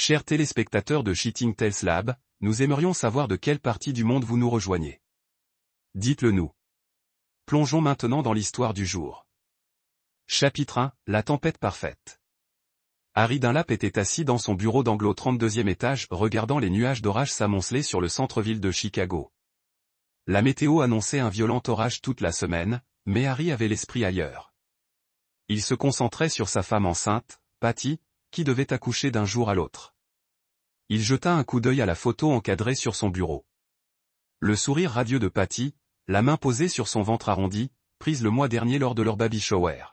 Chers téléspectateurs de Cheating Tales Lab, nous aimerions savoir de quelle partie du monde vous nous rejoignez. Dites-le nous. Plongeons maintenant dans l'histoire du jour. Chapitre 1, la tempête parfaite. Harry Dunlap était assis dans son bureau d'angle au 32e étage, regardant les nuages d'orage s'amonceler sur le centre-ville de Chicago. La météo annonçait un violent orage toute la semaine, mais Harry avait l'esprit ailleurs. Il se concentrait sur sa femme enceinte, Patty, qui devait accoucher d'un jour à l'autre. Il jeta un coup d'œil à la photo encadrée sur son bureau. Le sourire radieux de Patty, la main posée sur son ventre arrondi, prise le mois dernier lors de leur baby shower.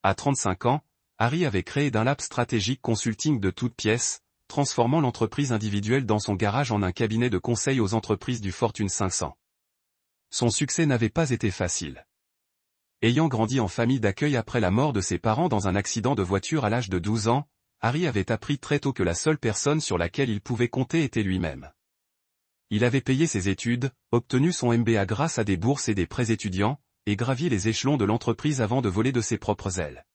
À 35 ans, Harry avait créé Dunlap Strategic Consulting de toutes pièces, transformant l'entreprise individuelle dans son garage en un cabinet de conseil aux entreprises du Fortune 500. Son succès n'avait pas été facile. Ayant grandi en famille d'accueil après la mort de ses parents dans un accident de voiture à l'âge de 12 ans, Harry avait appris très tôt que la seule personne sur laquelle il pouvait compter était lui-même. Il avait payé ses études, obtenu son MBA grâce à des bourses et des prêts étudiants, et gravi les échelons de l'entreprise avant de voler de ses propres ailes.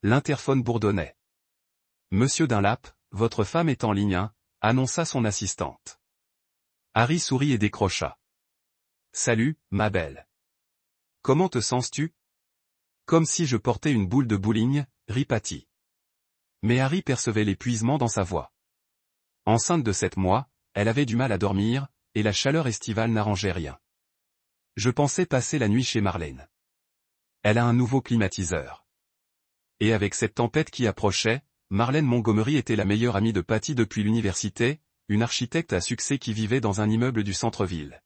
L'interphone bourdonnait. « Monsieur Dunlap, votre femme est en ligne 1, » annonça son assistante. Harry sourit et décrocha. « Salut, ma belle. Comment te sens-tu ? » Comme si je portais une boule de bowling, rit Patty. Mais Harry percevait l'épuisement dans sa voix. Enceinte de 7 mois, elle avait du mal à dormir, et la chaleur estivale n'arrangeait rien. Je pensais passer la nuit chez Marlène. Elle a un nouveau climatiseur. Et avec cette tempête qui approchait, Marlène Montgomery était la meilleure amie de Patty depuis l'université, une architecte à succès qui vivait dans un immeuble du centre-ville.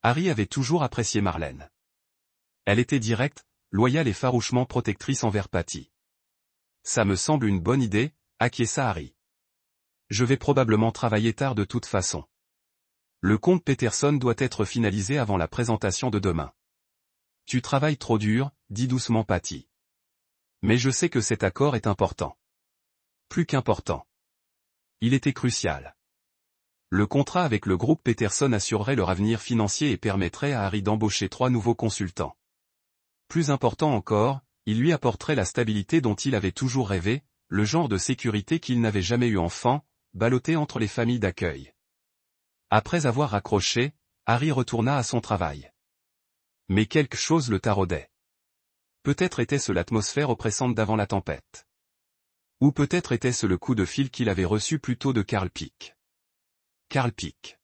Harry avait toujours apprécié Marlène. Elle était directe, loyale et farouchement protectrice envers Patty. Ça me semble une bonne idée, acquiesça Harry. Je vais probablement travailler tard de toute façon. Le compte Peterson doit être finalisé avant la présentation de demain. Tu travailles trop dur, dit doucement Patty. Mais je sais que cet accord est important. Plus qu'important. Il était crucial. Le contrat avec le groupe Peterson assurerait leur avenir financier et permettrait à Harry d'embaucher 3 nouveaux consultants. Plus important encore, il lui apporterait la stabilité dont il avait toujours rêvé, le genre de sécurité qu'il n'avait jamais eu enfant, ballotté entre les familles d'accueil. Après avoir raccroché, Harry retourna à son travail. Mais quelque chose le taraudait. Peut-être était-ce l'atmosphère oppressante d'avant la tempête. Ou peut-être était-ce le coup de fil qu'il avait reçu plus tôt de Carl Pick. Carl Pick.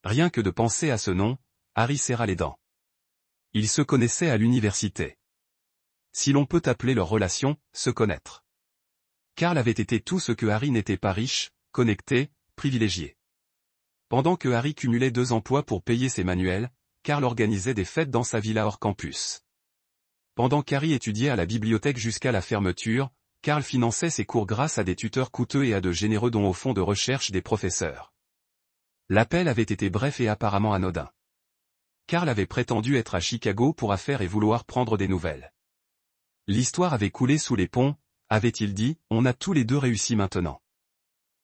Rien que de penser à ce nom, Harry serra les dents. Ils se connaissaient à l'université. Si l'on peut appeler leur relation, se connaître. Carl avait été tout ce que Harry n'était pas riche, connecté, privilégié. Pendant que Harry cumulait 2 emplois pour payer ses manuels, Carl organisait des fêtes dans sa villa hors campus. Pendant qu'Harry étudiait à la bibliothèque jusqu'à la fermeture, Carl finançait ses cours grâce à des tuteurs coûteux et à de généreux dons au fonds de recherche des professeurs. L'appel avait été bref et apparemment anodin. Carl avait prétendu être à Chicago pour affaires et vouloir prendre des nouvelles. L'histoire avait coulé sous les ponts, avait-il dit, on a tous les deux réussi maintenant.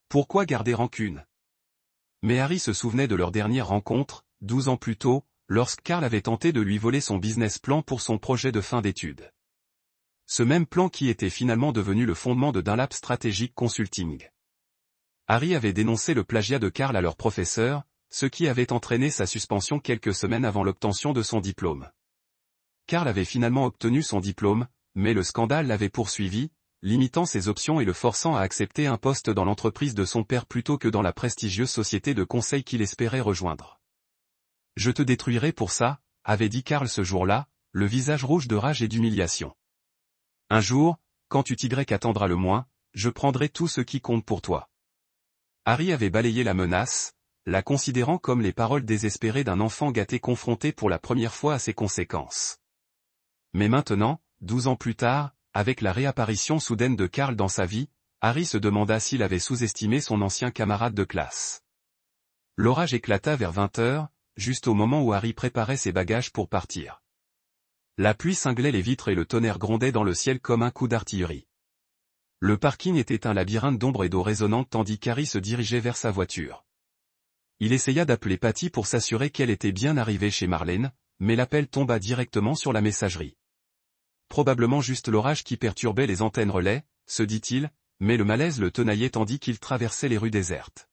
Pourquoi garder rancune ? Mais Harry se souvenait de leur dernière rencontre, 12 ans plus tôt, lorsque Carl avait tenté de lui voler son business plan pour son projet de fin d'études. Ce même plan qui était finalement devenu le fondement de Dunlap Strategic Consulting. Harry avait dénoncé le plagiat de Carl à leur professeur, ce qui avait entraîné sa suspension quelques semaines avant l'obtention de son diplôme. Carl avait finalement obtenu son diplôme, mais le scandale l'avait poursuivi, limitant ses options et le forçant à accepter un poste dans l'entreprise de son père plutôt que dans la prestigieuse société de conseil qu'il espérait rejoindre. « Je te détruirai pour ça », avait dit Carl ce jour-là, le visage rouge de rage et d'humiliation. « Un jour, quand tu t'attendras le moins, je prendrai tout ce qui compte pour toi. » Harry avait balayé la menace, la considérant comme les paroles désespérées d'un enfant gâté confronté pour la première fois à ses conséquences. Mais maintenant, 12 ans plus tard, avec la réapparition soudaine de Carl dans sa vie, Harry se demanda s'il avait sous-estimé son ancien camarade de classe. L'orage éclata vers 20 h, juste au moment où Harry préparait ses bagages pour partir. La pluie cinglait les vitres et le tonnerre grondait dans le ciel comme un coup d'artillerie. Le parking était un labyrinthe d'ombre et d'eau résonnante tandis qu'Harry se dirigeait vers sa voiture. Il essaya d'appeler Patty pour s'assurer qu'elle était bien arrivée chez Marlène, mais l'appel tomba directement sur la messagerie. Probablement juste l'orage qui perturbait les antennes relais, se dit-il, mais le malaise le tenaillait tandis qu'il traversait les rues désertes.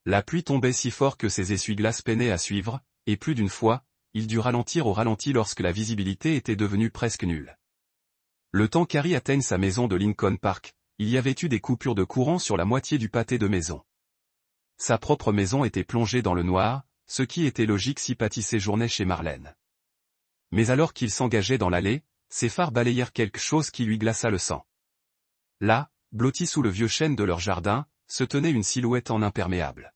La pluie tombait si fort que ses essuie-glaces peinaient à suivre, et plus d'une fois, il dut ralentir au ralenti lorsque la visibilité était devenue presque nulle. Le temps qu'Harry atteigne sa maison de Lincoln Park, il y avait eu des coupures de courant sur la moitié du pâté de maison. Sa propre maison était plongée dans le noir, ce qui était logique si Patty séjournait chez Marlène. Mais alors qu'il s'engageait dans l'allée, ses phares balayèrent quelque chose qui lui glaça le sang. Là, blotti sous le vieux chêne de leur jardin, se tenait une silhouette en imperméable.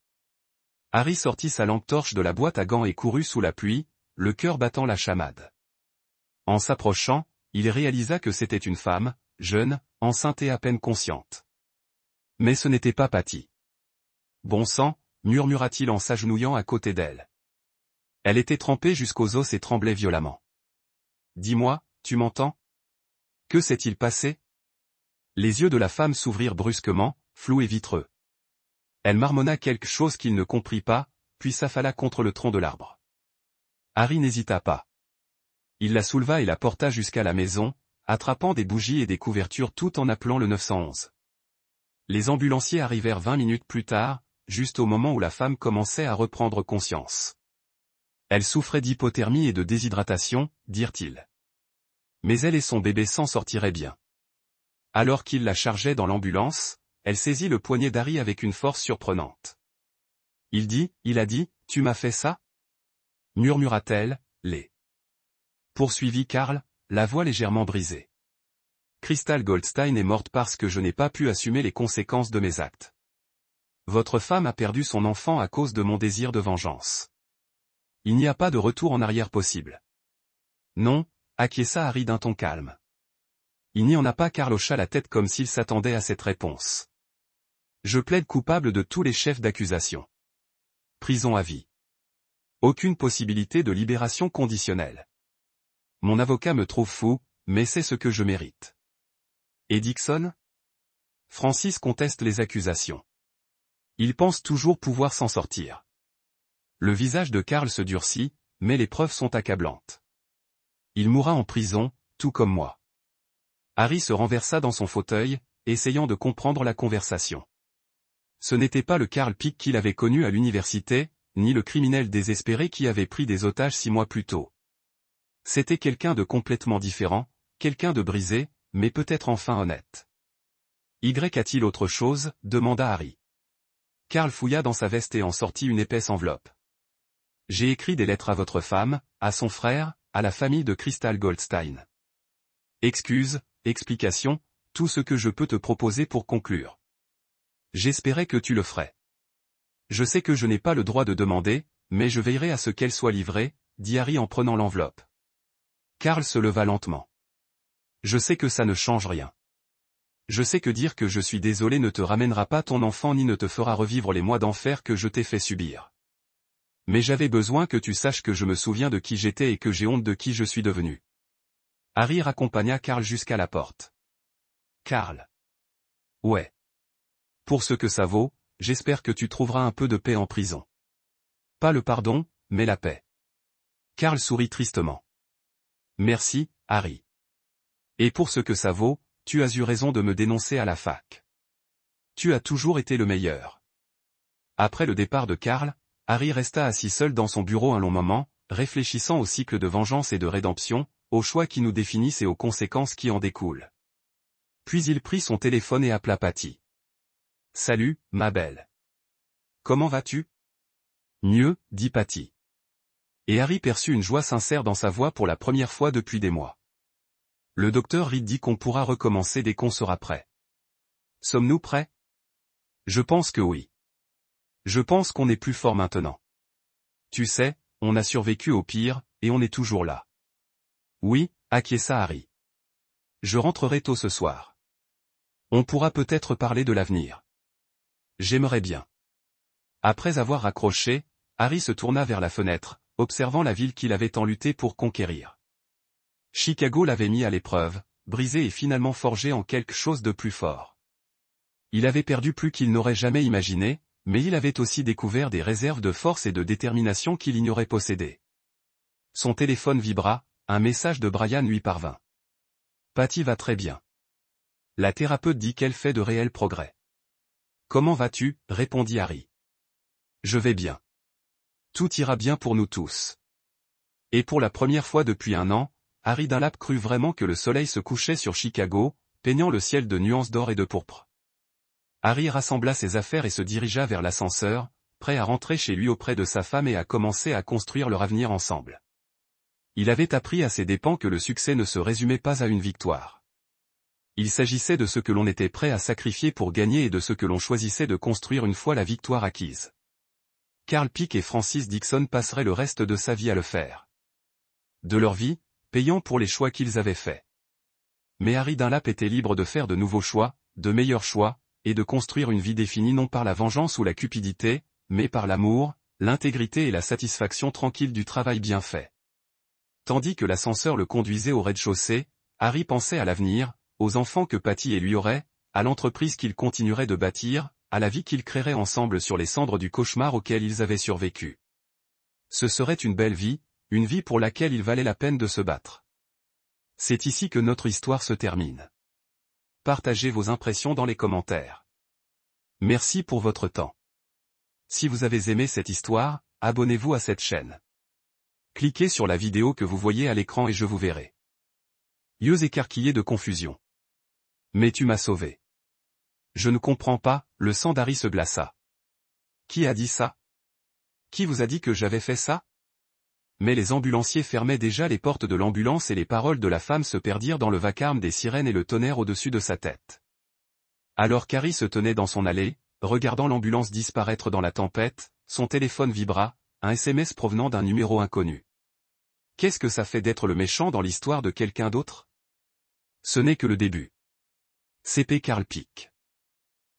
Harry sortit sa lampe torche de la boîte à gants et courut sous la pluie, le cœur battant la chamade. En s'approchant, il réalisa que c'était une femme, jeune, enceinte et à peine consciente. Mais ce n'était pas Patty. Bon sang, murmura-t-il en s'agenouillant à côté d'elle. Elle était trempée jusqu'aux os et tremblait violemment. Dis-moi, tu m'entends? Que s'est-il passé? Les yeux de la femme s'ouvrirent brusquement, flous et vitreux. Elle marmonna quelque chose qu'il ne comprit pas, puis s'affala contre le tronc de l'arbre. Harry n'hésita pas. Il la souleva et la porta jusqu'à la maison, attrapant des bougies et des couvertures tout en appelant le 911. Les ambulanciers arrivèrent 20 minutes plus tard, juste au moment où la femme commençait à reprendre conscience. Elle souffrait d'hypothermie et de déshydratation, dirent-ils. Mais elle et son bébé s'en sortiraient bien. Alors qu'il la chargeait dans l'ambulance, elle saisit le poignet d'Harry avec une force surprenante. Il a dit, tu m'as fait ça? Murmura-t-elle, laid. Poursuivit Karl, la voix légèrement brisée. Crystal Goldstein est morte parce que je n'ai pas pu assumer les conséquences de mes actes. Votre femme a perdu son enfant à cause de mon désir de vengeance. Il n'y a pas de retour en arrière possible. Non, acquiesça Harry d'un ton calme. Il n'y en a pas. Karl hocha la tête comme s'il s'attendait à cette réponse. Je plaide coupable de tous les chefs d'accusation. Prison à vie. Aucune possibilité de libération conditionnelle. Mon avocat me trouve fou, mais c'est ce que je mérite. Et Dixon? Francis conteste les accusations. Il pense toujours pouvoir s'en sortir. Le visage de Karl se durcit, mais les preuves sont accablantes. Il mourra en prison, tout comme moi. Harry se renversa dans son fauteuil, essayant de comprendre la conversation. Ce n'était pas le Karl Pick qu'il avait connu à l'université, ni le criminel désespéré qui avait pris des otages 6 mois plus tôt. C'était quelqu'un de complètement différent, quelqu'un de brisé, mais peut-être enfin honnête. Y a-t-il autre chose? Demanda Harry. Karl fouilla dans sa veste et en sortit une épaisse enveloppe. J'ai écrit des lettres à votre femme, à son frère, à la famille de Crystal Goldstein. Excuses, explications, tout ce que je peux te proposer pour conclure. J'espérais que tu le ferais. Je sais que je n'ai pas le droit de demander, mais je veillerai à ce qu'elle soit livrée, dit Harry en prenant l'enveloppe. Karl se leva lentement. Je sais que ça ne change rien. Je sais que dire que je suis désolé ne te ramènera pas ton enfant ni ne te fera revivre les mois d'enfer que je t'ai fait subir. Mais j'avais besoin que tu saches que je me souviens de qui j'étais et que j'ai honte de qui je suis devenu. Harry raccompagna Karl jusqu'à la porte. Karl. Ouais. Pour ce que ça vaut, j'espère que tu trouveras un peu de paix en prison. Pas le pardon, mais la paix. Karl sourit tristement. Merci, Harry. Et pour ce que ça vaut, tu as eu raison de me dénoncer à la fac. Tu as toujours été le meilleur. Après le départ de Karl, Harry resta assis seul dans son bureau un long moment, réfléchissant au cycle de vengeance et de rédemption, aux choix qui nous définissent et aux conséquences qui en découlent. Puis il prit son téléphone et appela Patty. « Salut, ma belle. Comment vas-tu » ? « Mieux, dit Patty. Et Harry perçut une joie sincère dans sa voix pour la première fois depuis des mois. Le docteur Reed dit qu'on pourra recommencer dès qu'on sera prêt. Sommes-nous prêts? Je pense que oui. Je pense qu'on est plus fort maintenant. Tu sais, on a survécu au pire, et on est toujours là. Oui, acquiesça Harry. Je rentrerai tôt ce soir. On pourra peut-être parler de l'avenir. J'aimerais bien. Après avoir raccroché, Harry se tourna vers la fenêtre, observant la ville qu'il avait tant lutté pour conquérir. Chicago l'avait mis à l'épreuve, brisé et finalement forgé en quelque chose de plus fort. Il avait perdu plus qu'il n'aurait jamais imaginé, mais il avait aussi découvert des réserves de force et de détermination qu'il ignorait posséder. Son téléphone vibra, un message de Brian lui parvint. Patty va très bien. La thérapeute dit qu'elle fait de réels progrès. Comment vas-tu, répondit Harry. Je vais bien. Tout ira bien pour nous tous. Et pour la première fois depuis un an, Harry Dunlap crut vraiment que le soleil se couchait sur Chicago, peignant le ciel de nuances d'or et de pourpre. Harry rassembla ses affaires et se dirigea vers l'ascenseur, prêt à rentrer chez lui auprès de sa femme et à commencer à construire leur avenir ensemble. Il avait appris à ses dépens que le succès ne se résumait pas à une victoire. Il s'agissait de ce que l'on était prêt à sacrifier pour gagner et de ce que l'on choisissait de construire une fois la victoire acquise. Carl Pick et Francis Dixon passeraient le reste de sa vie à le faire. De leur vie, payant pour les choix qu'ils avaient faits. Mais Harry Dunlap était libre de faire de nouveaux choix, de meilleurs choix, et de construire une vie définie non par la vengeance ou la cupidité, mais par l'amour, l'intégrité et la satisfaction tranquille du travail bien fait. Tandis que l'ascenseur le conduisait au rez-de-chaussée, Harry pensait à l'avenir, aux enfants que Patty et lui auraient, à l'entreprise qu'ils continueraient de bâtir, à la vie qu'ils créeraient ensemble sur les cendres du cauchemar auquel ils avaient survécu. Ce serait une belle vie, une vie pour laquelle il valait la peine de se battre. C'est ici que notre histoire se termine. Partagez vos impressions dans les commentaires. Merci pour votre temps. Si vous avez aimé cette histoire, abonnez-vous à cette chaîne. Cliquez sur la vidéo que vous voyez à l'écran et je vous verrai. Yeux écarquillés de confusion. Mais tu m'as sauvé. Je ne comprends pas, le sang d'Harry se glaça. Qui a dit ça? Qui vous a dit que j'avais fait ça? Mais les ambulanciers fermaient déjà les portes de l'ambulance et les paroles de la femme se perdirent dans le vacarme des sirènes et le tonnerre au-dessus de sa tête. Alors qu'Harry se tenait dans son allée, regardant l'ambulance disparaître dans la tempête, son téléphone vibra, un SMS provenant d'un numéro inconnu. Qu'est-ce que ça fait d'être le méchant dans l'histoire de quelqu'un d'autre? Ce n'est que le début. CP Carl Pick.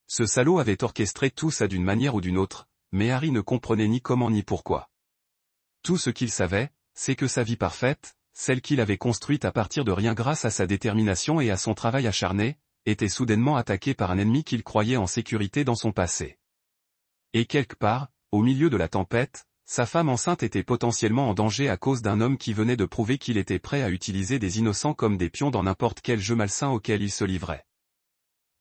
Ce salaud avait orchestré tout ça d'une manière ou d'une autre, mais Harry ne comprenait ni comment ni pourquoi. Tout ce qu'il savait, c'est que sa vie parfaite, celle qu'il avait construite à partir de rien grâce à sa détermination et à son travail acharné, était soudainement attaquée par un ennemi qu'il croyait en sécurité dans son passé. Et quelque part, au milieu de la tempête, sa femme enceinte était potentiellement en danger à cause d'un homme qui venait de prouver qu'il était prêt à utiliser des innocents comme des pions dans n'importe quel jeu malsain auquel il se livrait.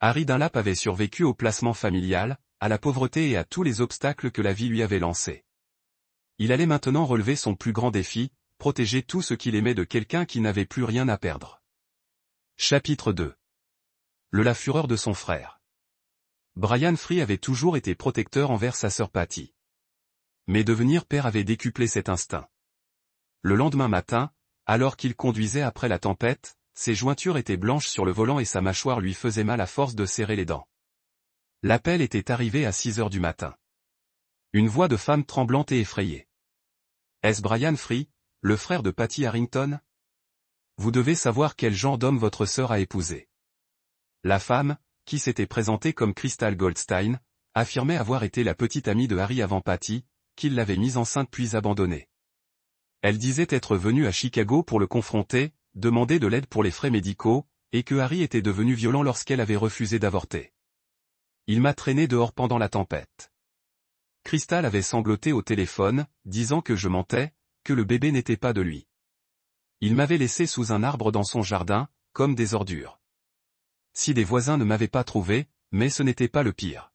Harry Dunlap avait survécu au placement familial, à la pauvreté et à tous les obstacles que la vie lui avait lancés. Il allait maintenant relever son plus grand défi, protéger tout ce qu'il aimait de quelqu'un qui n'avait plus rien à perdre. Chapitre 2. La fureur de son frère. Brian Free avait toujours été protecteur envers sa sœur Patty. Mais devenir père avait décuplé cet instinct. Le lendemain matin, alors qu'il conduisait après la tempête, ses jointures étaient blanches sur le volant et sa mâchoire lui faisait mal à force de serrer les dents. L'appel était arrivé à 6 heures du matin. Une voix de femme tremblante et effrayée. Est-ce Brian Free, le frère de Patty Harrington? Vous devez savoir quel genre d'homme votre sœur a épousé. La femme, qui s'était présentée comme Crystal Goldstein, affirmait avoir été la petite amie de Harry avant Patty, qu'il l'avait mise enceinte puis abandonnée. Elle disait être venue à Chicago pour le confronter, demander de l'aide pour les frais médicaux, et que Harry était devenu violent lorsqu'elle avait refusé d'avorter. Il m'a traîné dehors pendant la tempête. Crystal avait sangloté au téléphone, disant que je mentais, que le bébé n'était pas de lui. Il m'avait laissé sous un arbre dans son jardin, comme des ordures. Si des voisins ne m'avaient pas trouvé, mais ce n'était pas le pire.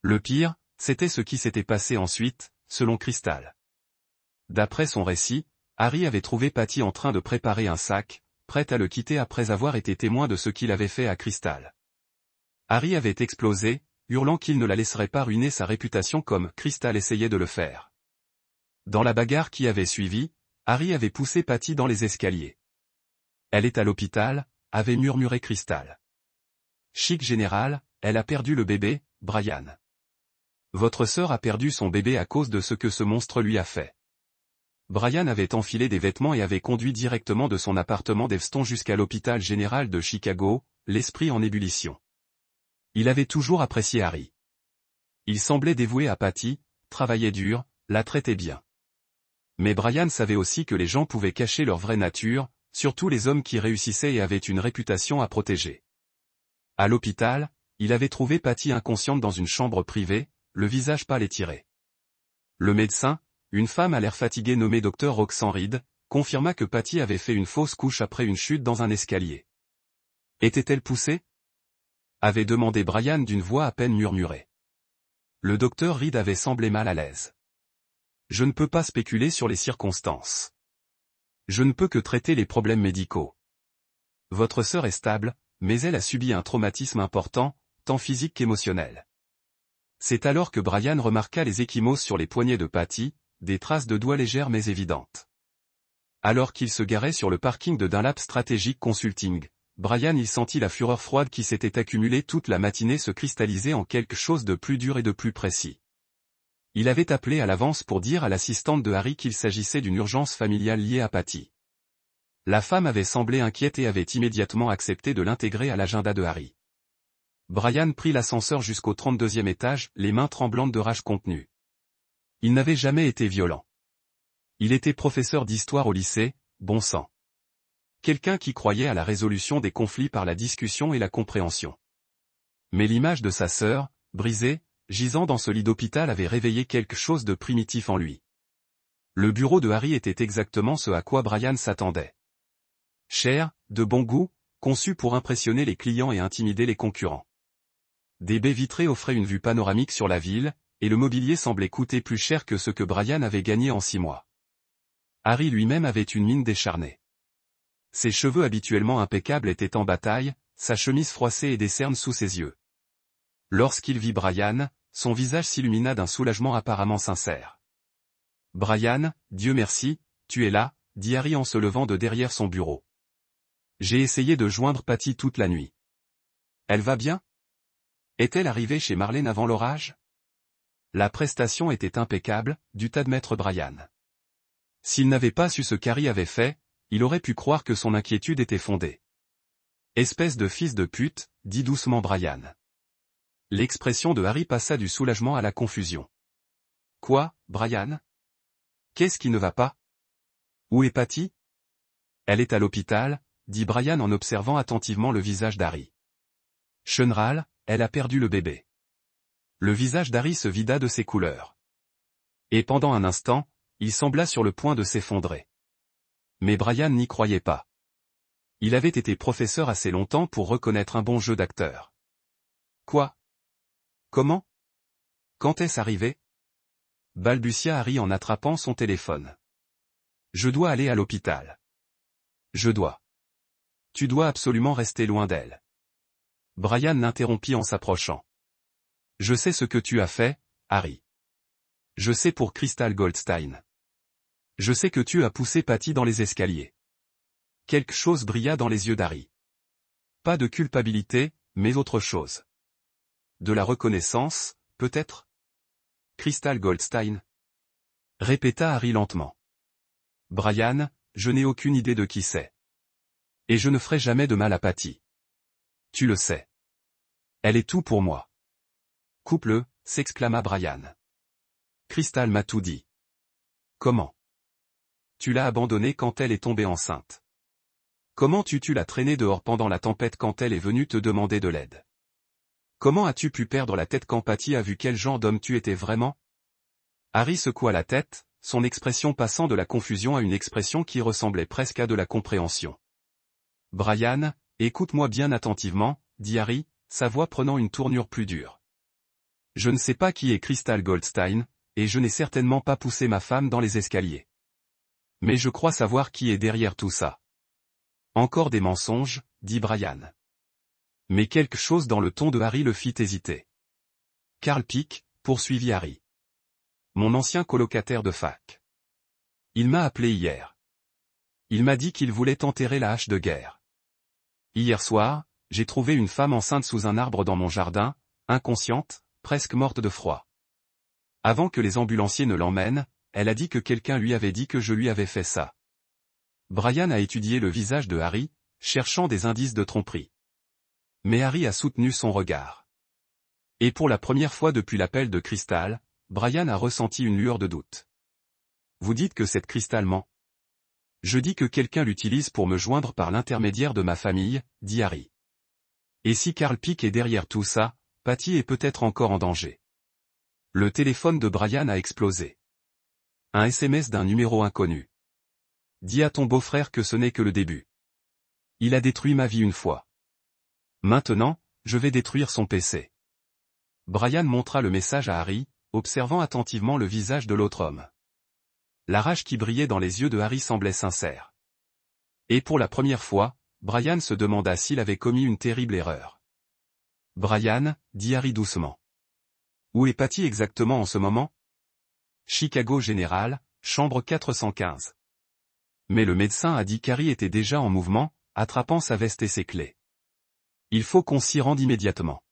Le pire, c'était ce qui s'était passé ensuite, selon Crystal. D'après son récit, Harry avait trouvé Patty en train de préparer un sac, prête à le quitter après avoir été témoin de ce qu'il avait fait à Crystal. Harry avait explosé, hurlant qu'il ne la laisserait pas ruiner sa réputation comme Crystal essayait de le faire. Dans la bagarre qui avait suivi, Harry avait poussé Patty dans les escaliers. Elle est à l'hôpital, avait murmuré Crystal. Chic général, elle a perdu le bébé, Brian. Votre sœur a perdu son bébé à cause de ce que ce monstre lui a fait. Brian avait enfilé des vêtements et avait conduit directement de son appartement d'Evston jusqu'à l'hôpital général de Chicago, l'esprit en ébullition. Il avait toujours apprécié Harry. Il semblait dévoué à Patty, travaillait dur, la traitait bien. Mais Brian savait aussi que les gens pouvaient cacher leur vraie nature, surtout les hommes qui réussissaient et avaient une réputation à protéger. À l'hôpital, il avait trouvé Patty inconsciente dans une chambre privée, le visage pâle et tiré. Le médecin, une femme à l'air fatiguée nommée Dr Roxanne Reed, confirma que Patty avait fait une fausse couche après une chute dans un escalier. Était-elle poussée? avait demandé Brian d'une voix à peine murmurée. Le docteur Reed avait semblé mal à l'aise. Je ne peux pas spéculer sur les circonstances. Je ne peux que traiter les problèmes médicaux. Votre sœur est stable, mais elle a subi un traumatisme important, tant physique qu'émotionnel. C'est alors que Brian remarqua les ecchymoses sur les poignets de Patty, des traces de doigts légères mais évidentes. Alors qu'il se garait sur le parking de Dunlap Strategic Consulting, Brian y sentit la fureur froide qui s'était accumulée toute la matinée se cristalliser en quelque chose de plus dur et de plus précis. Il avait appelé à l'avance pour dire à l'assistante de Harry qu'il s'agissait d'une urgence familiale liée à Patty. La femme avait semblé inquiète et avait immédiatement accepté de l'intégrer à l'agenda de Harry. Brian prit l'ascenseur jusqu'au 32e étage, les mains tremblantes de rage contenue. Il n'avait jamais été violent. Il était professeur d'histoire au lycée, bon sang. Quelqu'un qui croyait à la résolution des conflits par la discussion et la compréhension. Mais l'image de sa sœur, brisée, gisant dans ce lit d'hôpital avait réveillé quelque chose de primitif en lui. Le bureau de Harry était exactement ce à quoi Brian s'attendait. Cher, de bon goût, conçu pour impressionner les clients et intimider les concurrents. Des baies vitrées offraient une vue panoramique sur la ville, et le mobilier semblait coûter plus cher que ce que Brian avait gagné en 6 mois. Harry lui-même avait une mine décharnée. Ses cheveux habituellement impeccables étaient en bataille, sa chemise froissée et des cernes sous ses yeux. Lorsqu'il vit Brian, son visage s'illumina d'un soulagement apparemment sincère. « Brian, Dieu merci, tu es là », dit Harry en se levant de derrière son bureau. « J'ai essayé de joindre Patty toute la nuit. Elle va bien ? Est-elle arrivée chez Marlène avant l'orage ? » La prestation était impeccable, dut admettre Brian. S'il n'avait pas su ce qu'Harry avait fait, il aurait pu croire que son inquiétude était fondée. « Espèce de fils de pute », dit doucement Brian. L'expression de Harry passa du soulagement à la confusion. « Quoi, Brian ? Qu'est-ce qui ne va pas ? Où est Patty ? » « Elle est à l'hôpital, » dit Brian en observant attentivement le visage d'Harry. « Chenral, elle a perdu le bébé. » Le visage d'Harry se vida de ses couleurs. Et pendant un instant, il sembla sur le point de s'effondrer. Mais Brian n'y croyait pas. Il avait été professeur assez longtemps pour reconnaître un bon jeu d'acteur. Quoi ? Comment ? Quand est-ce arrivé ? Balbutia Harry en attrapant son téléphone. Je dois aller à l'hôpital. Je dois. Tu dois absolument rester loin d'elle. Brian l'interrompit en s'approchant. Je sais ce que tu as fait, Harry. Je sais pour Crystal Goldstein. Je sais que tu as poussé Patty dans les escaliers. Quelque chose brilla dans les yeux d'Harry. Pas de culpabilité, mais autre chose. De la reconnaissance, peut-être ? Crystal Goldstein ? Répéta Harry lentement. Brian, je n'ai aucune idée de qui c'est. Et je ne ferai jamais de mal à Patty. Tu le sais. Elle est tout pour moi. Coupe-le, s'exclama Brian. Crystal m'a tout dit. Comment ? Tu l'as abandonnée quand elle est tombée enceinte. Comment tu l'as traînée dehors pendant la tempête quand elle est venue te demander de l'aide ? Comment as-tu pu perdre la tête quand Patty a vu quel genre d'homme tu étais vraiment ? Harry secoua la tête, son expression passant de la confusion à une expression qui ressemblait presque à de la compréhension. Brian, écoute-moi bien attentivement, dit Harry, sa voix prenant une tournure plus dure. Je ne sais pas qui est Crystal Goldstein, et je n'ai certainement pas poussé ma femme dans les escaliers. Mais je crois savoir qui est derrière tout ça. Encore des mensonges, dit Brian. Mais quelque chose dans le ton de Harry le fit hésiter. Carl Pick, poursuivit Harry. Mon ancien colocataire de fac. Il m'a appelé hier. Il m'a dit qu'il voulait enterrer la hache de guerre. Hier soir, j'ai trouvé une femme enceinte sous un arbre dans mon jardin, inconsciente, presque morte de froid. Avant que les ambulanciers ne l'emmènent, elle a dit que quelqu'un lui avait dit que je lui avais fait ça. Brian a étudié le visage de Harry, cherchant des indices de tromperie. Mais Harry a soutenu son regard. Et pour la première fois depuis l'appel de Crystal, Brian a ressenti une lueur de doute. Vous dites que cette Crystal ment. Je dis que quelqu'un l'utilise pour me joindre par l'intermédiaire de ma famille, dit Harry. Et si Carl Pick est derrière tout ça, Patty est peut-être encore en danger. Le téléphone de Brian a explosé. Un SMS d'un numéro inconnu. Dis à ton beau-frère que ce n'est que le début. Il a détruit ma vie une fois. Maintenant, je vais détruire son PC. Brian montra le message à Harry, observant attentivement le visage de l'autre homme. La rage qui brillait dans les yeux de Harry semblait sincère. Et pour la première fois, Brian se demanda s'il avait commis une terrible erreur. « Brian, » dit Harry doucement. « Où est Patty exactement en ce moment ?»« Chicago Général, chambre 415. » Mais le médecin a dit qu'Harry était déjà en mouvement, attrapant sa veste et ses clés. « Il faut qu'on s'y rende immédiatement.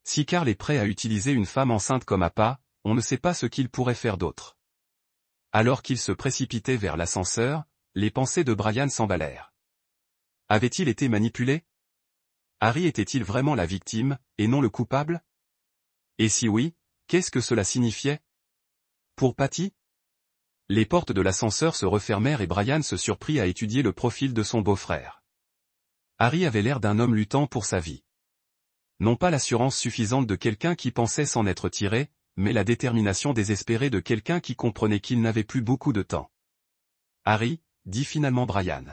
Si Carl est prêt à utiliser une femme enceinte comme appât, on ne sait pas ce qu'il pourrait faire d'autre. » Alors qu'il se précipitait vers l'ascenseur, les pensées de Brian s'emballèrent. Avait-il été manipulé? Harry était-il vraiment la victime, et non le coupable? Et si oui, qu'est-ce que cela signifiait? Pour Patty? Les portes de l'ascenseur se refermèrent et Brian se surprit à étudier le profil de son beau-frère. Harry avait l'air d'un homme luttant pour sa vie. Non pas l'assurance suffisante de quelqu'un qui pensait s'en être tiré, mais la détermination désespérée de quelqu'un qui comprenait qu'il n'avait plus beaucoup de temps. « Harry, » dit finalement Brian.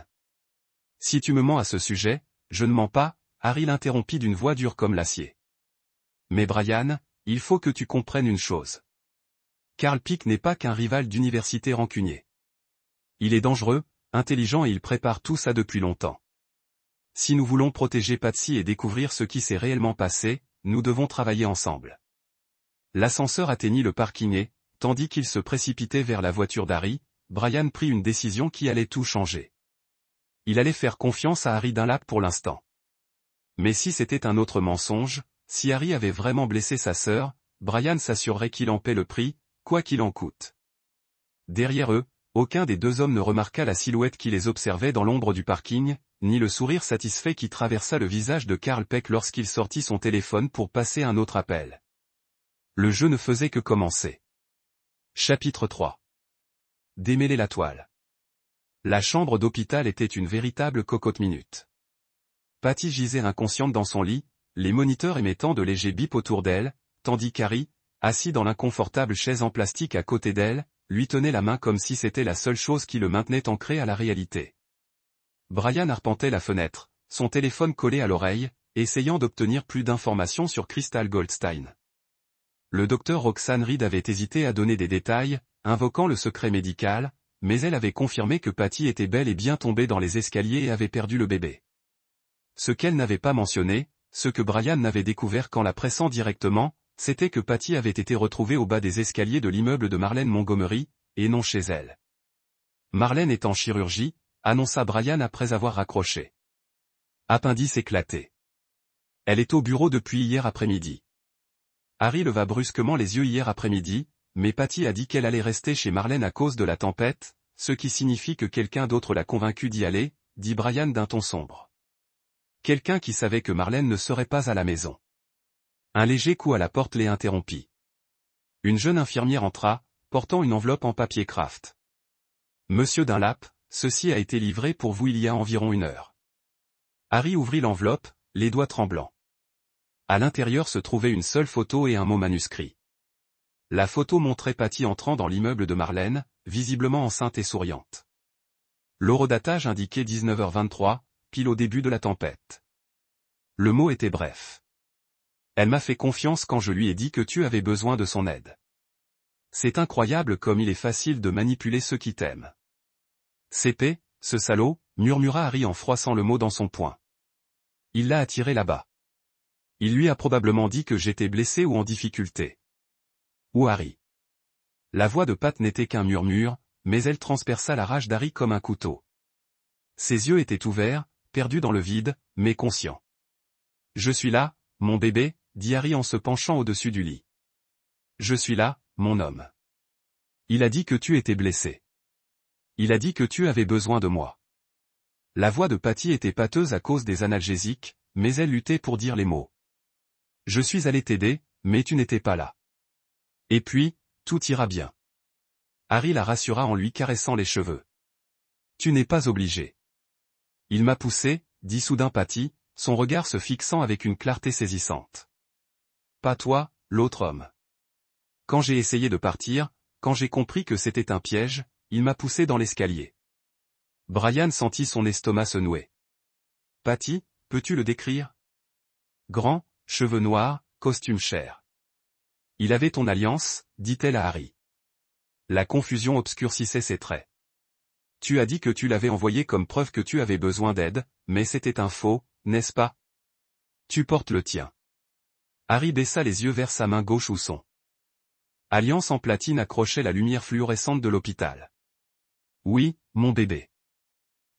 « Si tu me mens à ce sujet, je ne mens pas, » Harry l'interrompit d'une voix dure comme l'acier. « Mais Brian, il faut que tu comprennes une chose. Carl Pick n'est pas qu'un rival d'université rancunier. Il est dangereux, intelligent et il prépare tout ça depuis longtemps. Si nous voulons protéger Patsy et découvrir ce qui s'est réellement passé, nous devons travailler ensemble. » L'ascenseur atteignit le parking et, tandis qu'il se précipitait vers la voiture d'Harry, Brian prit une décision qui allait tout changer. Il allait faire confiance à Harry Dunlap pour l'instant. Mais si c'était un autre mensonge, si Harry avait vraiment blessé sa sœur, Brian s'assurerait qu'il en paie le prix, quoi qu'il en coûte. Derrière eux, aucun des deux hommes ne remarqua la silhouette qui les observait dans l'ombre du parking, ni le sourire satisfait qui traversa le visage de Carl Peck lorsqu'il sortit son téléphone pour passer un autre appel. Le jeu ne faisait que commencer. Chapitre 3. Démêler la toile. La chambre d'hôpital était une véritable cocotte-minute. Patty gisait inconsciente dans son lit, les moniteurs émettant de légers bips autour d'elle, tandis qu'Harry, assis dans l'inconfortable chaise en plastique à côté d'elle, lui tenait la main comme si c'était la seule chose qui le maintenait ancré à la réalité. Brian arpentait la fenêtre, son téléphone collé à l'oreille, essayant d'obtenir plus d'informations sur Crystal Goldstein. Le docteur Roxane Reed avait hésité à donner des détails, invoquant le secret médical, mais elle avait confirmé que Patty était bel et bien tombée dans les escaliers et avait perdu le bébé. Ce qu'elle n'avait pas mentionné, ce que Brian n'avait découvert qu'en la pressant directement, c'était que Patty avait été retrouvée au bas des escaliers de l'immeuble de Marlène Montgomery, et non chez elle. Marlène est en chirurgie, annonça Brian après avoir raccroché. Appendice éclaté. Elle est au bureau depuis hier après-midi. Harry leva brusquement les yeux hier après-midi, mais Patty a dit qu'elle allait rester chez Marlène à cause de la tempête, ce qui signifie que quelqu'un d'autre l'a convaincu d'y aller, dit Brian d'un ton sombre. Quelqu'un qui savait que Marlène ne serait pas à la maison. Un léger coup à la porte les interrompit. Une jeune infirmière entra, portant une enveloppe en papier craft. Monsieur Dunlap, ceci a été livré pour vous il y a environ 1 heure. Harry ouvrit l'enveloppe, les doigts tremblants. À l'intérieur se trouvait une seule photo et un mot manuscrit. La photo montrait Patty entrant dans l'immeuble de Marlène, visiblement enceinte et souriante. L'horodatage indiquait 19h23, pile au début de la tempête. Le mot était bref. Elle m'a fait confiance quand je lui ai dit que tu avais besoin de son aide. C'est incroyable comme il est facile de manipuler ceux qui t'aiment. CP, ce salaud, murmura Harry en froissant le mot dans son poing. Il l'a attiré là-bas. Il lui a probablement dit que j'étais blessé ou en difficulté. Ou Harry. La voix de Pat n'était qu'un murmure, mais elle transperça la rage d'Harry comme un couteau. Ses yeux étaient ouverts, perdus dans le vide, mais conscients. Je suis là, mon bébé, dit Harry en se penchant au-dessus du lit. Je suis là, mon homme. Il a dit que tu étais blessé. Il a dit que tu avais besoin de moi. La voix de Patty était pâteuse à cause des analgésiques, mais elle luttait pour dire les mots. Je suis allé t'aider, mais tu n'étais pas là. Et puis, tout ira bien. Harry la rassura en lui caressant les cheveux. Tu n'es pas obligé. Il m'a poussé, dit soudain Patty, son regard se fixant avec une clarté saisissante. Pas toi, l'autre homme. Quand j'ai essayé de partir, quand j'ai compris que c'était un piège, il m'a poussé dans l'escalier. Brian sentit son estomac se nouer. Patty, peux-tu le décrire? Grand, cheveux noirs, costume cher. Il avait ton alliance, dit-elle à Harry. La confusion obscurcissait ses traits. Tu as dit que tu l'avais envoyé comme preuve que tu avais besoin d'aide, mais c'était un faux, n'est-ce pas? Tu portes le tien. Harry baissa les yeux vers sa main gauche où son alliance en platine accrochait la lumière fluorescente de l'hôpital. Oui, mon bébé.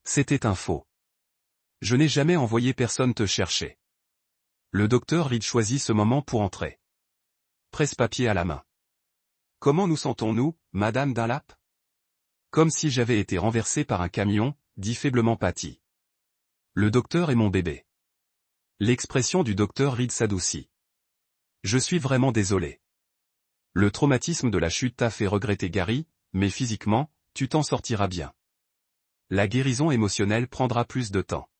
C'était un faux. Je n'ai jamais envoyé personne te chercher. Le docteur Reed choisit ce moment pour entrer. Presse-papier à la main. Comment nous sentons-nous, Madame Dunlap? Comme si j'avais été renversé par un camion, dit faiblement Patty. Le docteur est mon bébé. L'expression du docteur Reed s'adoucit. Je suis vraiment désolé. Le traumatisme de la chute t'a fait regretter Gary, mais physiquement, tu t'en sortiras bien. La guérison émotionnelle prendra plus de temps.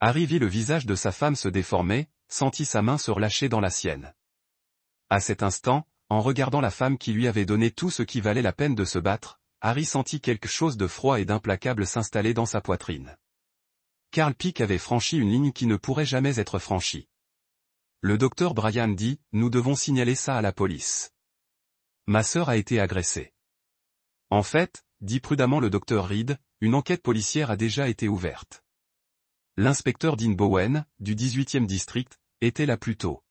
Harry vit le visage de sa femme se déformer, sentit sa main se relâcher dans la sienne. À cet instant, en regardant la femme qui lui avait donné tout ce qui valait la peine de se battre, Harry sentit quelque chose de froid et d'implacable s'installer dans sa poitrine. Carl Peake avait franchi une ligne qui ne pourrait jamais être franchie. Le docteur Brian dit, nous devons signaler ça à la police. Ma sœur a été agressée. En fait, dit prudemment le docteur Reed, une enquête policière a déjà été ouverte. L'inspecteur Dean Bowen, du 18e district, était là plus tôt.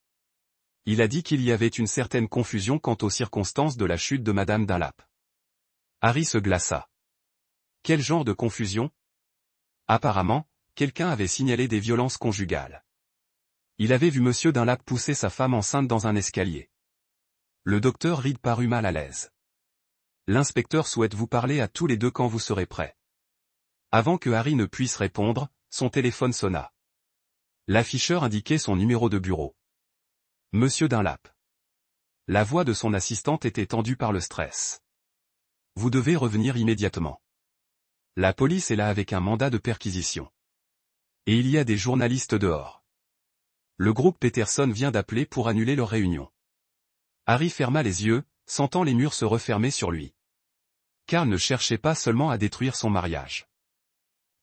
Il a dit qu'il y avait une certaine confusion quant aux circonstances de la chute de Madame Dunlap. Harry se glaça. Quel genre de confusion? Apparemment, quelqu'un avait signalé des violences conjugales. Il avait vu Monsieur Dunlap pousser sa femme enceinte dans un escalier. Le docteur Reed parut mal à l'aise. L'inspecteur souhaite vous parler à tous les deux quand vous serez prêts. Avant que Harry ne puisse répondre, son téléphone sonna. L'afficheur indiquait son numéro de bureau. Monsieur Dunlap. La voix de son assistante était tendue par le stress. Vous devez revenir immédiatement. La police est là avec un mandat de perquisition. Et il y a des journalistes dehors. Le groupe Peterson vient d'appeler pour annuler leur réunion. Harry ferma les yeux, sentant les murs se refermer sur lui. Carl ne cherchait pas seulement à détruire son mariage.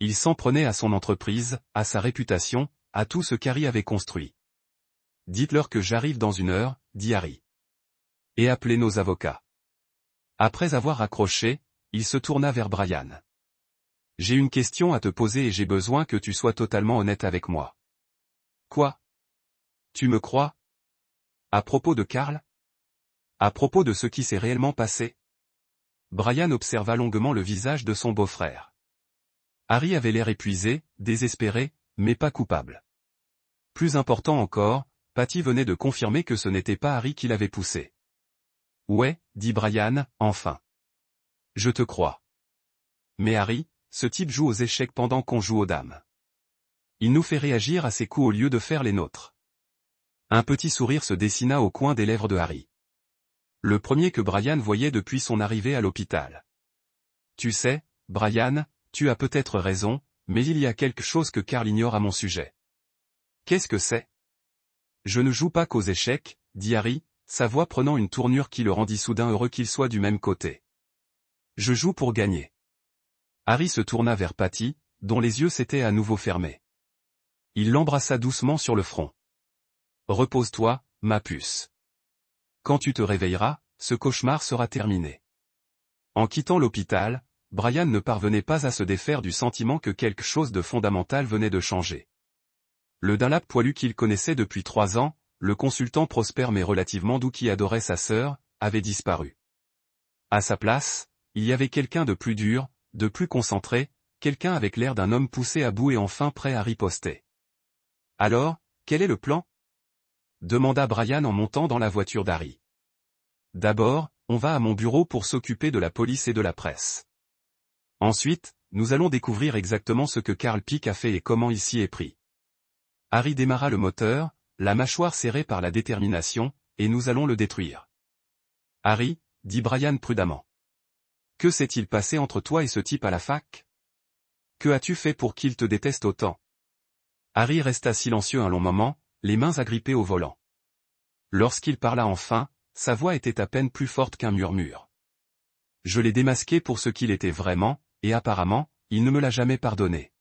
Il s'en prenait à son entreprise, à sa réputation, à tout ce qu'Harry avait construit. Dites-leur que j'arrive dans 1 heure, dit Harry. Et appelez nos avocats. Après avoir raccroché, il se tourna vers Brian. J'ai une question à te poser et j'ai besoin que tu sois totalement honnête avec moi. Quoi? Tu me crois? À propos de Carl? À propos de ce qui s'est réellement passé? Brian observa longuement le visage de son beau-frère. Harry avait l'air épuisé, désespéré, mais pas coupable. Plus important encore, Patty venait de confirmer que ce n'était pas Harry qui l'avait poussé. Ouais, dit Brian, enfin. Je te crois. Mais Harry, ce type joue aux échecs pendant qu'on joue aux dames. Il nous fait réagir à ses coups au lieu de faire les nôtres. Un petit sourire se dessina au coin des lèvres de Harry. Le premier que Brian voyait depuis son arrivée à l'hôpital. Tu sais, Brian, tu as peut-être raison, mais il y a quelque chose que Carl ignore à mon sujet. Qu'est-ce que c'est? Je ne joue pas qu'aux échecs, dit Harry, sa voix prenant une tournure qui le rendit soudain heureux qu'il soit du même côté. Je joue pour gagner. Harry se tourna vers Patty, dont les yeux s'étaient à nouveau fermés. Il l'embrassa doucement sur le front. Repose-toi, ma puce. Quand tu te réveilleras, ce cauchemar sera terminé. En quittant l'hôpital, Brian ne parvenait pas à se défaire du sentiment que quelque chose de fondamental venait de changer. Le Dunlap poilu qu'il connaissait depuis 3 ans, le consultant prospère mais relativement doux qui adorait sa sœur, avait disparu. À sa place, il y avait quelqu'un de plus dur, de plus concentré, quelqu'un avec l'air d'un homme poussé à bout et enfin prêt à riposter. Alors, quel est le plan? Demanda Brian en montant dans la voiture d'Harry. D'abord, on va à mon bureau pour s'occuper de la police et de la presse. Ensuite, nous allons découvrir exactement ce que Carl Peake a fait et comment il s'y est pris. Harry démarra le moteur, la mâchoire serrée par la détermination, et nous allons le détruire. Harry, dit Brian prudemment. Que s'est-il passé entre toi et ce type à la fac? Que as-tu fait pour qu'il te déteste autant? Harry resta silencieux un long moment, les mains agrippées au volant. Lorsqu'il parla enfin, sa voix était à peine plus forte qu'un murmure. Je l'ai démasqué pour ce qu'il était vraiment, et apparemment, il ne me l'a jamais pardonné.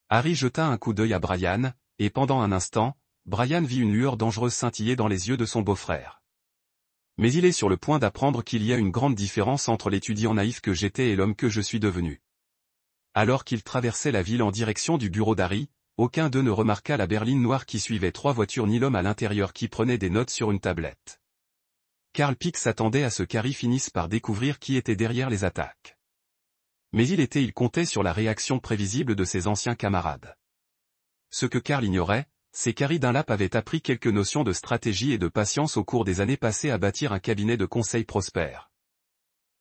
Harry jeta un coup d'œil à Brian, et pendant un instant, Brian vit une lueur dangereuse scintiller dans les yeux de son beau-frère. Mais il est sur le point d'apprendre qu'il y a une grande différence entre l'étudiant naïf que j'étais et l'homme que je suis devenu. Alors qu'ils traversaient la ville en direction du bureau d'Harry, aucun d'eux ne remarqua la berline noire qui suivait 3 voitures ni l'homme à l'intérieur qui prenait des notes sur une tablette. Carl Pick s'attendait à ce qu'Harry finisse par découvrir qui était derrière les attaques. Mais il comptait sur la réaction prévisible de ses anciens camarades. Ce que Carl ignorait, c'est qu'Harry Dunlap avait appris quelques notions de stratégie et de patience au cours des années passées à bâtir un cabinet de conseil prospère.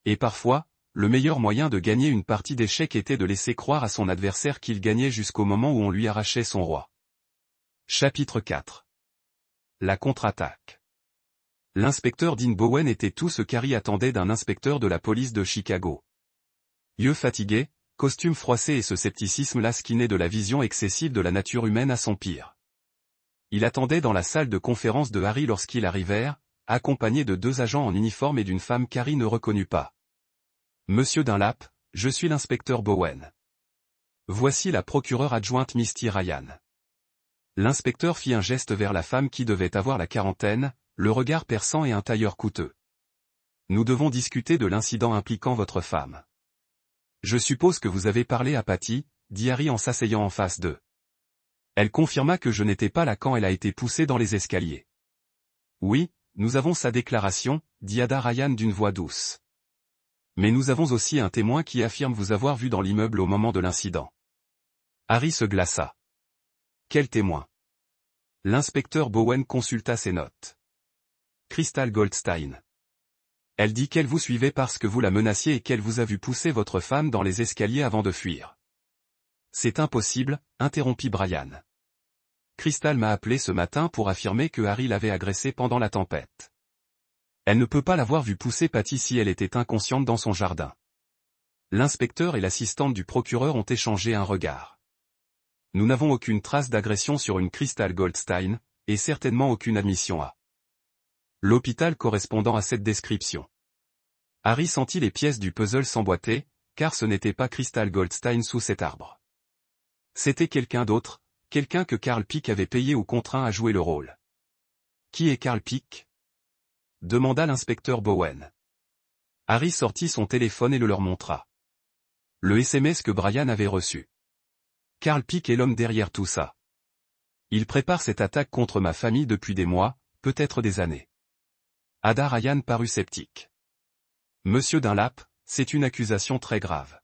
Et parfois, le meilleur moyen de gagner une partie d'échecs était de laisser croire à son adversaire qu'il gagnait jusqu'au moment où on lui arrachait son roi. Chapitre 4. La contre-attaque. L'inspecteur Dean Bowen était tout ce qu'Harry attendait d'un inspecteur de la police de Chicago. Yeux fatigués, costume froissé et ce scepticisme-là qui naît de la vision excessive de la nature humaine à son pire. Il attendait dans la salle de conférence de Harry lorsqu'ils arrivèrent, accompagnés de 2 agents en uniforme et d'une femme qu'Harry ne reconnut pas. « Monsieur Dunlap, je suis l'inspecteur Bowen. Voici la procureure adjointe Misty Ryan. » L'inspecteur fit un geste vers la femme qui devait avoir la quarantaine, le regard perçant et un tailleur coûteux. « Nous devons discuter de l'incident impliquant votre femme. »« Je suppose que vous avez parlé à Patty, » dit Harry en s'asseyant en face d'eux. Elle confirma que je n'étais pas là quand elle a été poussée dans les escaliers. « Oui, nous avons sa déclaration, » dit Ada Ryan d'une voix douce. « Mais nous avons aussi un témoin qui affirme vous avoir vu dans l'immeuble au moment de l'incident. » Harry se glaça. « Quel témoin ?» L'inspecteur Bowen consulta ses notes. « Crystal Goldstein. Elle dit qu'elle vous suivait parce que vous la menaciez et qu'elle vous a vu pousser votre femme dans les escaliers avant de fuir. » « C'est impossible, » interrompit Brian. « Crystal m'a appelé ce matin pour affirmer que Harry l'avait agressée pendant la tempête. Elle ne peut pas l'avoir vu pousser Patty si elle était inconsciente dans son jardin. » L'inspecteur et l'assistante du procureur ont échangé un regard. « Nous n'avons aucune trace d'agression sur une Crystal Goldstein, et certainement aucune admission à l'hôpital correspondant à cette description. » Harry sentit les pièces du puzzle s'emboîter, car ce n'était pas Crystal Goldstein sous cet arbre. C'était quelqu'un d'autre, quelqu'un que Carl Pick avait payé ou contraint à jouer le rôle. « Qui est Carl Pick ?» demanda l'inspecteur Bowen. Harry sortit son téléphone et le leur montra. Le SMS que Brian avait reçu. « Carl Pick est l'homme derrière tout ça. Il prépare cette attaque contre ma famille depuis des mois, peut-être des années. » Ada Ryan parut sceptique. « Monsieur Dunlap, c'est une accusation très grave.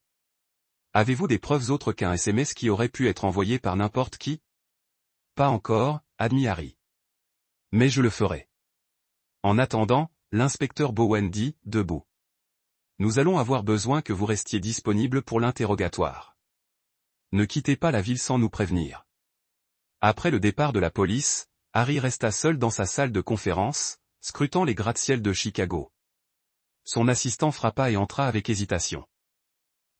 Avez-vous des preuves autres qu'un SMS qui aurait pu être envoyé par n'importe qui ? » Pas encore, admit Harry. Mais je le ferai. En attendant, l'inspecteur Bowen dit, debout. Nous allons avoir besoin que vous restiez disponible pour l'interrogatoire. Ne quittez pas la ville sans nous prévenir. Après le départ de la police, Harry resta seul dans sa salle de conférence, scrutant les gratte-ciel de Chicago. Son assistant frappa et entra avec hésitation.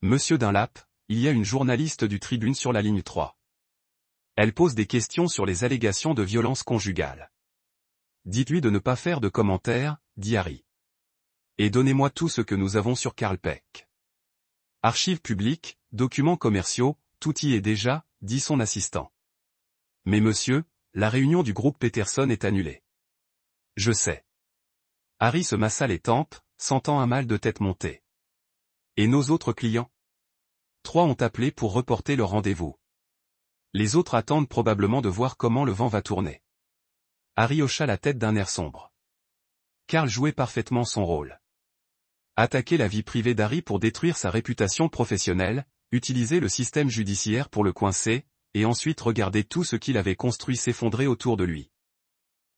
Monsieur Dunlap, il y a une journaliste du Tribune sur la ligne 3. Elle pose des questions sur les allégations de violence conjugale. Dites-lui de ne pas faire de commentaires, dit Harry. Et donnez-moi tout ce que nous avons sur Carl Pick. Archives publiques, documents commerciaux, tout y est déjà, dit son assistant. Mais monsieur, la réunion du groupe Peterson est annulée. Je sais. Harry se massa les tempes, sentant un mal de tête monter. Et nos autres clients ? 3 ont appelé pour reporter leur rendez-vous. Les autres attendent probablement de voir comment le vent va tourner. Harry hocha la tête d'un air sombre. Carl jouait parfaitement son rôle. Attaquer la vie privée d'Harry pour détruire sa réputation professionnelle, utiliser le système judiciaire pour le coincer, et ensuite regarder tout ce qu'il avait construit s'effondrer autour de lui.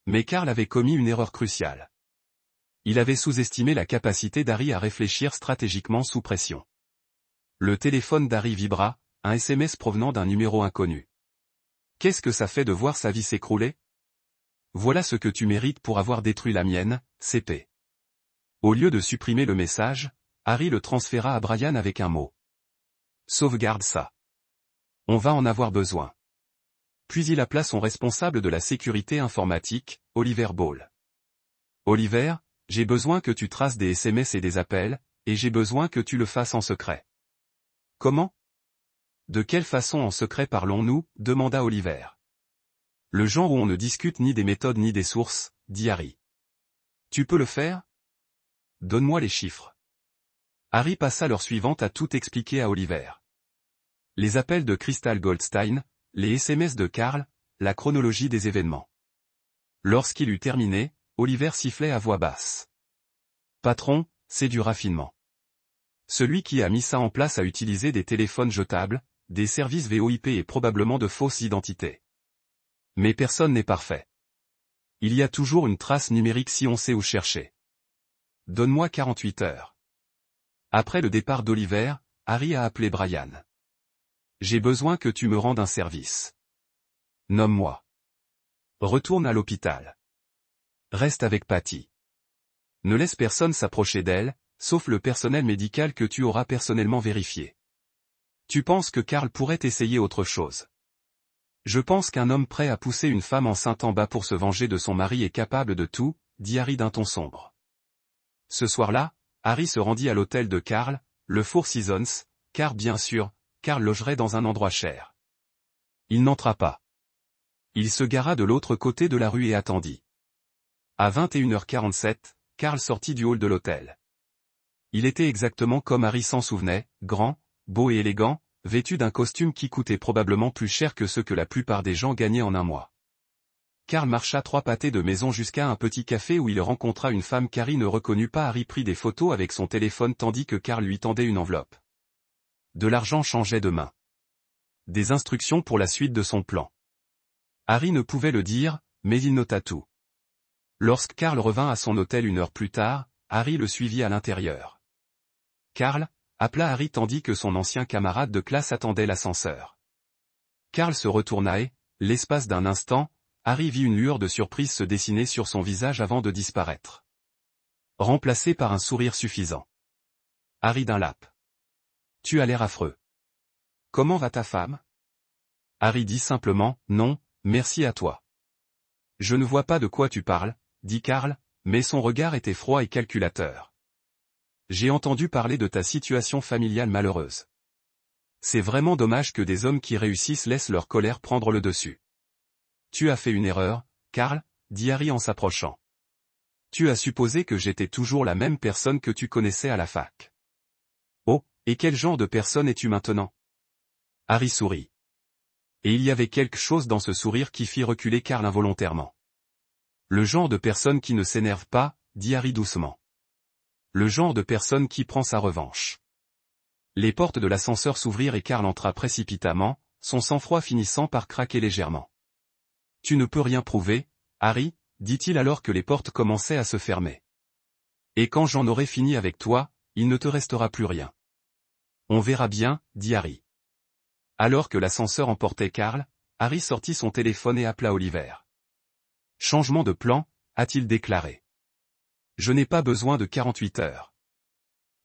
Mais Carl avait commis une erreur cruciale. Il avait sous-estimé la capacité d'Harry à réfléchir stratégiquement sous pression. Le téléphone d'Harry vibra, un SMS provenant d'un numéro inconnu. « Qu'est-ce que ça fait de voir sa vie s'écrouler ? Voilà ce que tu mérites pour avoir détruit la mienne, CP. » Au lieu de supprimer le message, Harry le transféra à Brian avec un mot. « Sauvegarde ça. On va en avoir besoin. » Puis il appela son responsable de la sécurité informatique, Oliver Ball. « Oliver, j'ai besoin que tu traces des SMS et des appels, et j'ai besoin que tu le fasses en secret. » Comment ? De quelle façon en secret parlons-nous ? demanda Oliver. Le genre où on ne discute ni des méthodes ni des sources, dit Harry. Tu peux le faire? Donne-moi les chiffres. Harry passa l'heure suivante à tout expliquer à Oliver. Les appels de Crystal Goldstein, les SMS de Karl, la chronologie des événements. Lorsqu'il eut terminé, Oliver sifflait à voix basse. Patron, c'est du raffinement. Celui qui a mis ça en place a utilisé des téléphones jetables, des services VoIP et probablement de fausses identités. Mais personne n'est parfait. Il y a toujours une trace numérique si on sait où chercher. Donne-moi 48 heures. Après le départ d'Oliver, Harry a appelé Brian. J'ai besoin que tu me rendes un service. Nomme-moi. Retourne à l'hôpital. Reste avec Patty. Ne laisse personne s'approcher d'elle, sauf le personnel médical que tu auras personnellement vérifié. Tu penses que Karl pourrait essayer autre chose? Je pense qu'un homme prêt à pousser une femme enceinte en bas pour se venger de son mari est capable de tout, dit Harry d'un ton sombre. Ce soir-là, Harry se rendit à l'hôtel de Karl, le Four Seasons, car bien sûr, Karl logerait dans un endroit cher. Il n'entra pas. Il se gara de l'autre côté de la rue et attendit. À 21h47, Karl sortit du hall de l'hôtel. Il était exactement comme Harry s'en souvenait, grand, beau et élégant, vêtu d'un costume qui coûtait probablement plus cher que ce que la plupart des gens gagnaient en un mois. Karl marcha 3 pâtés de maison jusqu'à un petit café où il rencontra une femme qu'Harry ne reconnut pas. Harry prit des photos avec son téléphone tandis que Karl lui tendait une enveloppe. De l'argent changeait de main. Des instructions pour la suite de son plan. Harry ne pouvait le dire, mais il nota tout. Lorsque Karl revint à son hôtel 1 heure plus tard, Harry le suivit à l'intérieur. Karl appela Harry tandis que son ancien camarade de classe attendait l'ascenseur. Karl se retourna et, l'espace d'un instant, Harry vit une lueur de surprise se dessiner sur son visage avant de disparaître. Remplacé par un sourire suffisant. Harry Dunlap. Tu as l'air affreux. Comment va ta femme? Harry dit simplement, non, merci à toi. Je ne vois pas de quoi tu parles, dit Karl, mais son regard était froid et calculateur. J'ai entendu parler de ta situation familiale malheureuse. C'est vraiment dommage que des hommes qui réussissent laissent leur colère prendre le dessus. Tu as fait une erreur, Karl, dit Harry en s'approchant. Tu as supposé que j'étais toujours la même personne que tu connaissais à la fac. Oh, et quel genre de personne es-tu maintenant? Harry sourit. Et il y avait quelque chose dans ce sourire qui fit reculer Karl involontairement. Le genre de personne qui ne s'énerve pas, dit Harry doucement. Le genre de personne qui prend sa revanche. Les portes de l'ascenseur s'ouvrirent et Karl entra précipitamment, son sang-froid finissant par craquer légèrement. Tu ne peux rien prouver, Harry, dit-il alors que les portes commençaient à se fermer. Et quand j'en aurai fini avec toi, il ne te restera plus rien. On verra bien, dit Harry. Alors que l'ascenseur emportait Karl, Harry sortit son téléphone et appela Oliver. Changement de plan, a-t-il déclaré. Je n'ai pas besoin de 48 heures.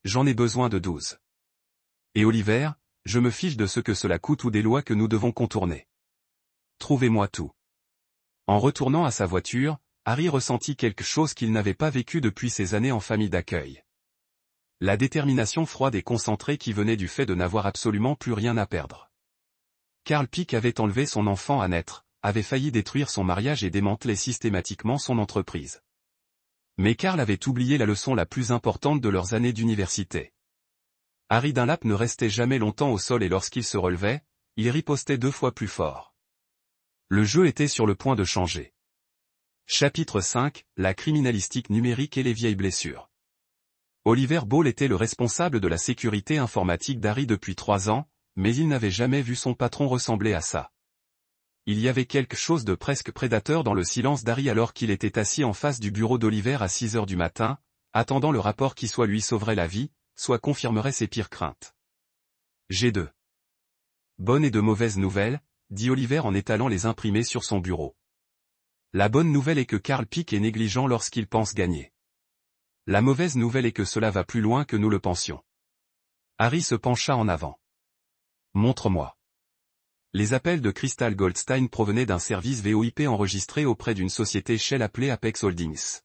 J'en ai besoin de 12. Et Oliver, je me fiche de ce que cela coûte ou des lois que nous devons contourner. Trouvez-moi tout. En retournant à sa voiture, Harry ressentit quelque chose qu'il n'avait pas vécu depuis ses années en famille d'accueil. La détermination froide et concentrée qui venait du fait de n'avoir absolument plus rien à perdre. Karl Pick avait enlevé son enfant à naître, avait failli détruire son mariage et démanteler systématiquement son entreprise. Mais Karl avait oublié la leçon la plus importante de leurs années d'université. Harry Dunlap ne restait jamais longtemps au sol et lorsqu'il se relevait, il ripostait 2 fois plus fort. Le jeu était sur le point de changer. Chapitre 5, la criminalistique numérique et les vieilles blessures. Oliver Ball était le responsable de la sécurité informatique d'Harry depuis 3 ans, mais il n'avait jamais vu son patron ressembler à ça. Il y avait quelque chose de presque prédateur dans le silence d'Harry alors qu'il était assis en face du bureau d'Oliver à 6 heures du matin, attendant le rapport qui soit lui sauverait la vie, soit confirmerait ses pires craintes. J'ai 2 bonnes et de mauvaises nouvelles, dit Oliver en étalant les imprimés sur son bureau. La bonne nouvelle est que Karl Pick est négligent lorsqu'il pense gagner. La mauvaise nouvelle est que cela va plus loin que nous le pensions. Harry se pencha en avant. Montre-moi. Les appels de Crystal Goldstein provenaient d'un service VoIP enregistré auprès d'une société Shell appelée Apex Holdings.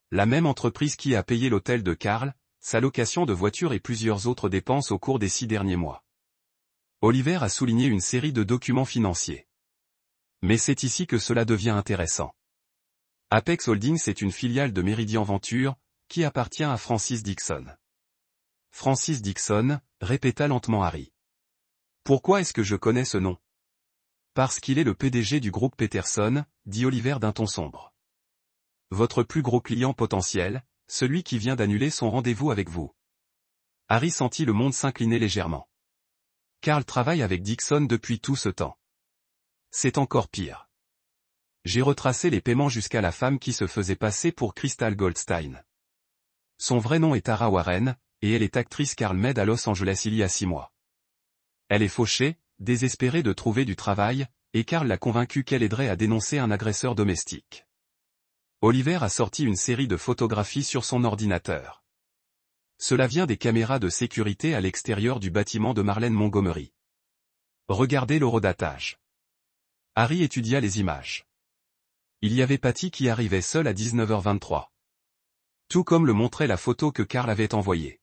La même entreprise qui a payé l'hôtel de Karl, sa location de voiture et plusieurs autres dépenses au cours des 6 derniers mois. Oliver a souligné une série de documents financiers. Mais c'est ici que cela devient intéressant. Apex Holdings est une filiale de Meridian Ventures, qui appartient à Francis Dixon. Francis Dixon, répéta lentement Harry. Pourquoi est-ce que je connais ce nom? Parce qu'il est le PDG du groupe Peterson, dit Oliver d'un ton sombre. Votre plus gros client potentiel, celui qui vient d'annuler son rendez-vous avec vous. Harry sentit le monde s'incliner légèrement. Carl travaille avec Dixon depuis tout ce temps. C'est encore pire. J'ai retracé les paiements jusqu'à la femme qui se faisait passer pour Crystal Goldstein. Son vrai nom est Tara Warren, et elle est actrice Carl Med à Los Angeles il y a 6 mois. Elle est fauchée, désespérée de trouver du travail, et Carl l'a convaincue qu'elle aiderait à dénoncer un agresseur domestique. Oliver a sorti une série de photographies sur son ordinateur. Cela vient des caméras de sécurité à l'extérieur du bâtiment de Marlène Montgomery. Regardez l'horodatage. Harry étudia les images. Il y avait Patty qui arrivait seule à 19h23. Tout comme le montrait la photo que Carl avait envoyée.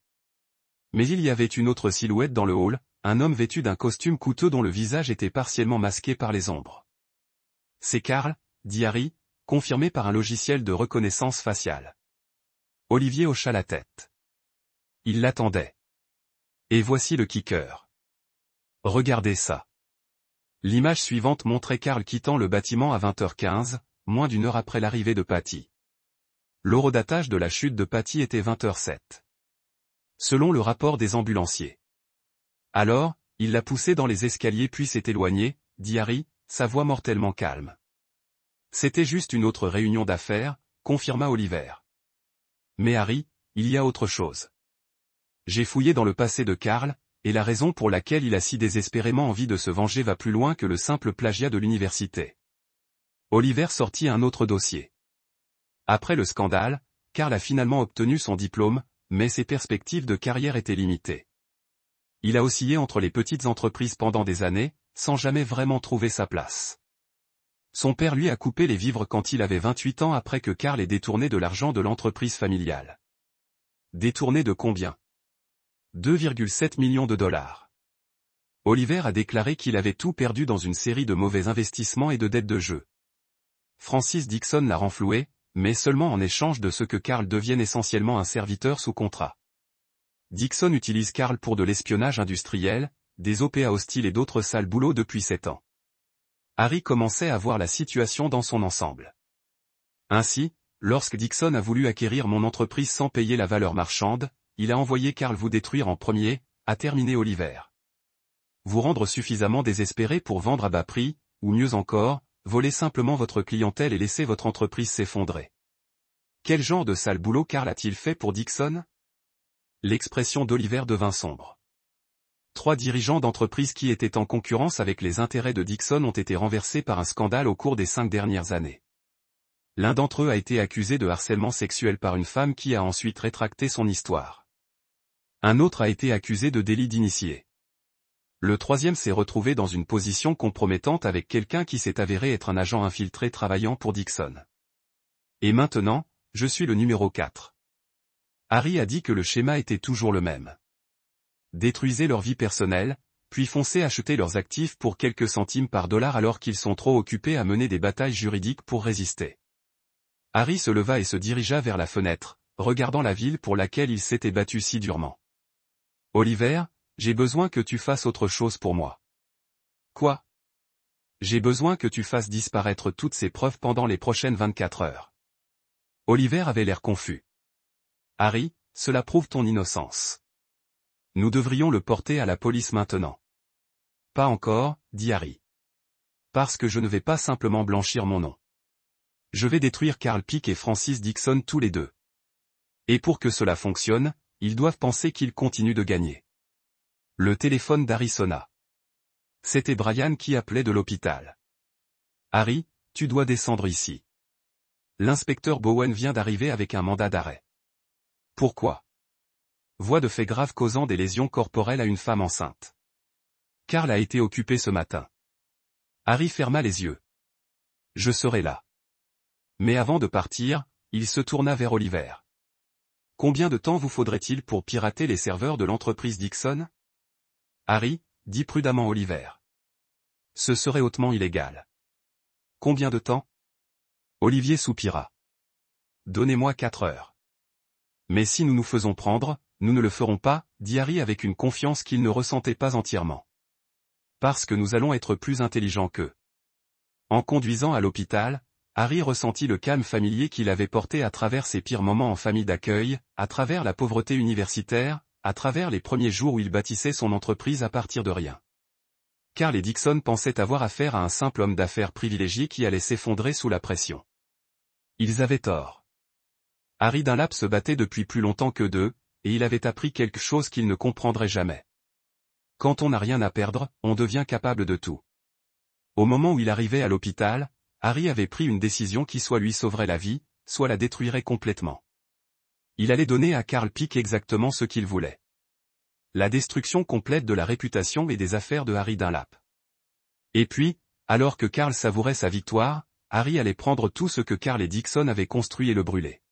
Mais il y avait une autre silhouette dans le hall, un homme vêtu d'un costume coûteux dont le visage était partiellement masqué par les ombres. C'est Carl, dit Harry, confirmé par un logiciel de reconnaissance faciale. Olivier hocha la tête. Il l'attendait. Et voici le kicker. Regardez ça. L'image suivante montrait Carl quittant le bâtiment à 20h15, moins d'une heure après l'arrivée de Patty. L'horodatage de la chute de Patty était 20h07. Selon le rapport des ambulanciers. Alors, il l'a poussée dans les escaliers puis s'est éloigné, dit Harry, sa voix mortellement calme. C'était juste une autre réunion d'affaires, confirma Oliver. Mais Harry, il y a autre chose. J'ai fouillé dans le passé de Carl, et la raison pour laquelle il a si désespérément envie de se venger va plus loin que le simple plagiat de l'université. Oliver sortit un autre dossier. Après le scandale, Carl a finalement obtenu son diplôme, mais ses perspectives de carrière étaient limitées. Il a oscillé entre les petites entreprises pendant des années, sans jamais vraiment trouver sa place. Son père lui a coupé les vivres quand il avait 28 ans après que Carl ait détourné de l'argent de l'entreprise familiale. Détourné de combien? 2,7 millions de dollars. Oliver a déclaré qu'il avait tout perdu dans une série de mauvais investissements et de dettes de jeu. Francis Dixon l'a renfloué, mais seulement en échange de ce que Carl devienne essentiellement un serviteur sous contrat. Dixon utilise Carl pour de l'espionnage industriel, des OPA hostiles et d'autres sales boulots depuis 7 ans. Harry commençait à voir la situation dans son ensemble. Ainsi, lorsque Dixon a voulu acquérir mon entreprise sans payer la valeur marchande, il a envoyé Carl vous détruire en premier, a terminé Oliver. Vous rendre suffisamment désespéré pour vendre à bas prix, ou mieux encore, voler simplement votre clientèle et laisser votre entreprise s'effondrer. Quel genre de sale boulot Carl a-t-il fait pour Dixon? L'expression d'Oliver devint sombre. 3 dirigeants d'entreprises qui étaient en concurrence avec les intérêts de Dixon ont été renversés par un scandale au cours des 5 dernières années. L'un d'entre eux a été accusé de harcèlement sexuel par une femme qui a ensuite rétracté son histoire. Un autre a été accusé de délit d'initié. Le troisième s'est retrouvé dans une position compromettante avec quelqu'un qui s'est avéré être un agent infiltré travaillant pour Dixon. Et maintenant, je suis le numéro 4. Harry a dit que le schéma était toujours le même. Détruisez leur vie personnelle, puis foncez acheter leurs actifs pour quelques centimes par dollar alors qu'ils sont trop occupés à mener des batailles juridiques pour résister. Harry se leva et se dirigea vers la fenêtre, regardant la ville pour laquelle il s'était battu si durement. Oliver, j'ai besoin que tu fasses autre chose pour moi. Quoi? J'ai besoin que tu fasses disparaître toutes ces preuves pendant les prochaines 24 heures. Oliver avait l'air confus. Harry, cela prouve ton innocence. Nous devrions le porter à la police maintenant. Pas encore, dit Harry. Parce que je ne vais pas simplement blanchir mon nom. Je vais détruire Carl Pick et Francis Dixon tous les deux. Et pour que cela fonctionne, ils doivent penser qu'ils continuent de gagner. Le téléphone d'Harry sonna. C'était Brian qui appelait de l'hôpital. Harry, tu dois descendre ici. L'inspecteur Bowen vient d'arriver avec un mandat d'arrêt. Pourquoi? Voix de fait grave causant des lésions corporelles à une femme enceinte. Carl a été occupé ce matin. Harry ferma les yeux. Je serai là. Mais avant de partir, il se tourna vers Oliver. Combien de temps vous faudrait-il pour pirater les serveurs de l'entreprise Dixon? Harry, dit prudemment Oliver. Ce serait hautement illégal. Combien de temps? Olivier soupira. Donnez-moi 4 heures. Mais si nous nous faisons prendre, nous ne le ferons pas, dit Harry avec une confiance qu'il ne ressentait pas entièrement. Parce que nous allons être plus intelligents qu'eux. En conduisant à l'hôpital, Harry ressentit le calme familier qu'il avait porté à travers ses pires moments en famille d'accueil, à travers la pauvreté universitaire, à travers les premiers jours où il bâtissait son entreprise à partir de rien. Carl et Dixon pensaient avoir affaire à un simple homme d'affaires privilégié qui allait s'effondrer sous la pression. Ils avaient tort. Harry Dunlap se battait depuis plus longtemps que d'eux, et il avait appris quelque chose qu'il ne comprendrait jamais. Quand on n'a rien à perdre, on devient capable de tout. Au moment où il arrivait à l'hôpital, Harry avait pris une décision qui soit lui sauverait la vie, soit la détruirait complètement. Il allait donner à Carl Pick exactement ce qu'il voulait. La destruction complète de la réputation et des affaires de Harry Dunlap. Et puis, alors que Carl savourait sa victoire, Harry allait prendre tout ce que Carl et Dixon avaient construit et le brûler.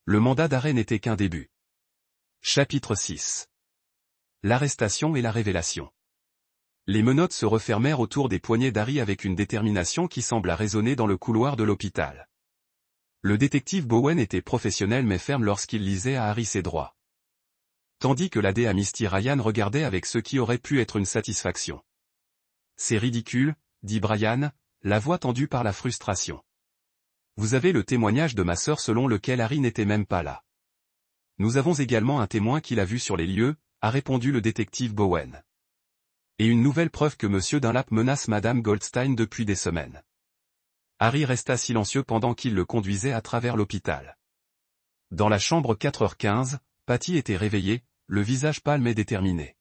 Le mandat d'arrêt n'était qu'un début. Chapitre 6. L'arrestation et la révélation. Les menottes se refermèrent autour des poignets d'Harry avec une détermination qui sembla résonner dans le couloir de l'hôpital. Le détective Bowen était professionnel mais ferme lorsqu'il lisait à Harry ses droits. Tandis que l'AD à Misty Ryan regardait avec ce qui aurait pu être une satisfaction. C'est ridicule, dit Brian, la voix tendue par la frustration. Vous avez le témoignage de ma sœur selon lequel Harry n'était même pas là. Nous avons également un témoin qui l'a vu sur les lieux, a répondu le détective Bowen. Et une nouvelle preuve que M. Dunlap menace Madame Goldstein depuis des semaines. Harry resta silencieux pendant qu'il le conduisait à travers l'hôpital. Dans la chambre 4h15, Patty était réveillée, le visage pâle mais déterminé.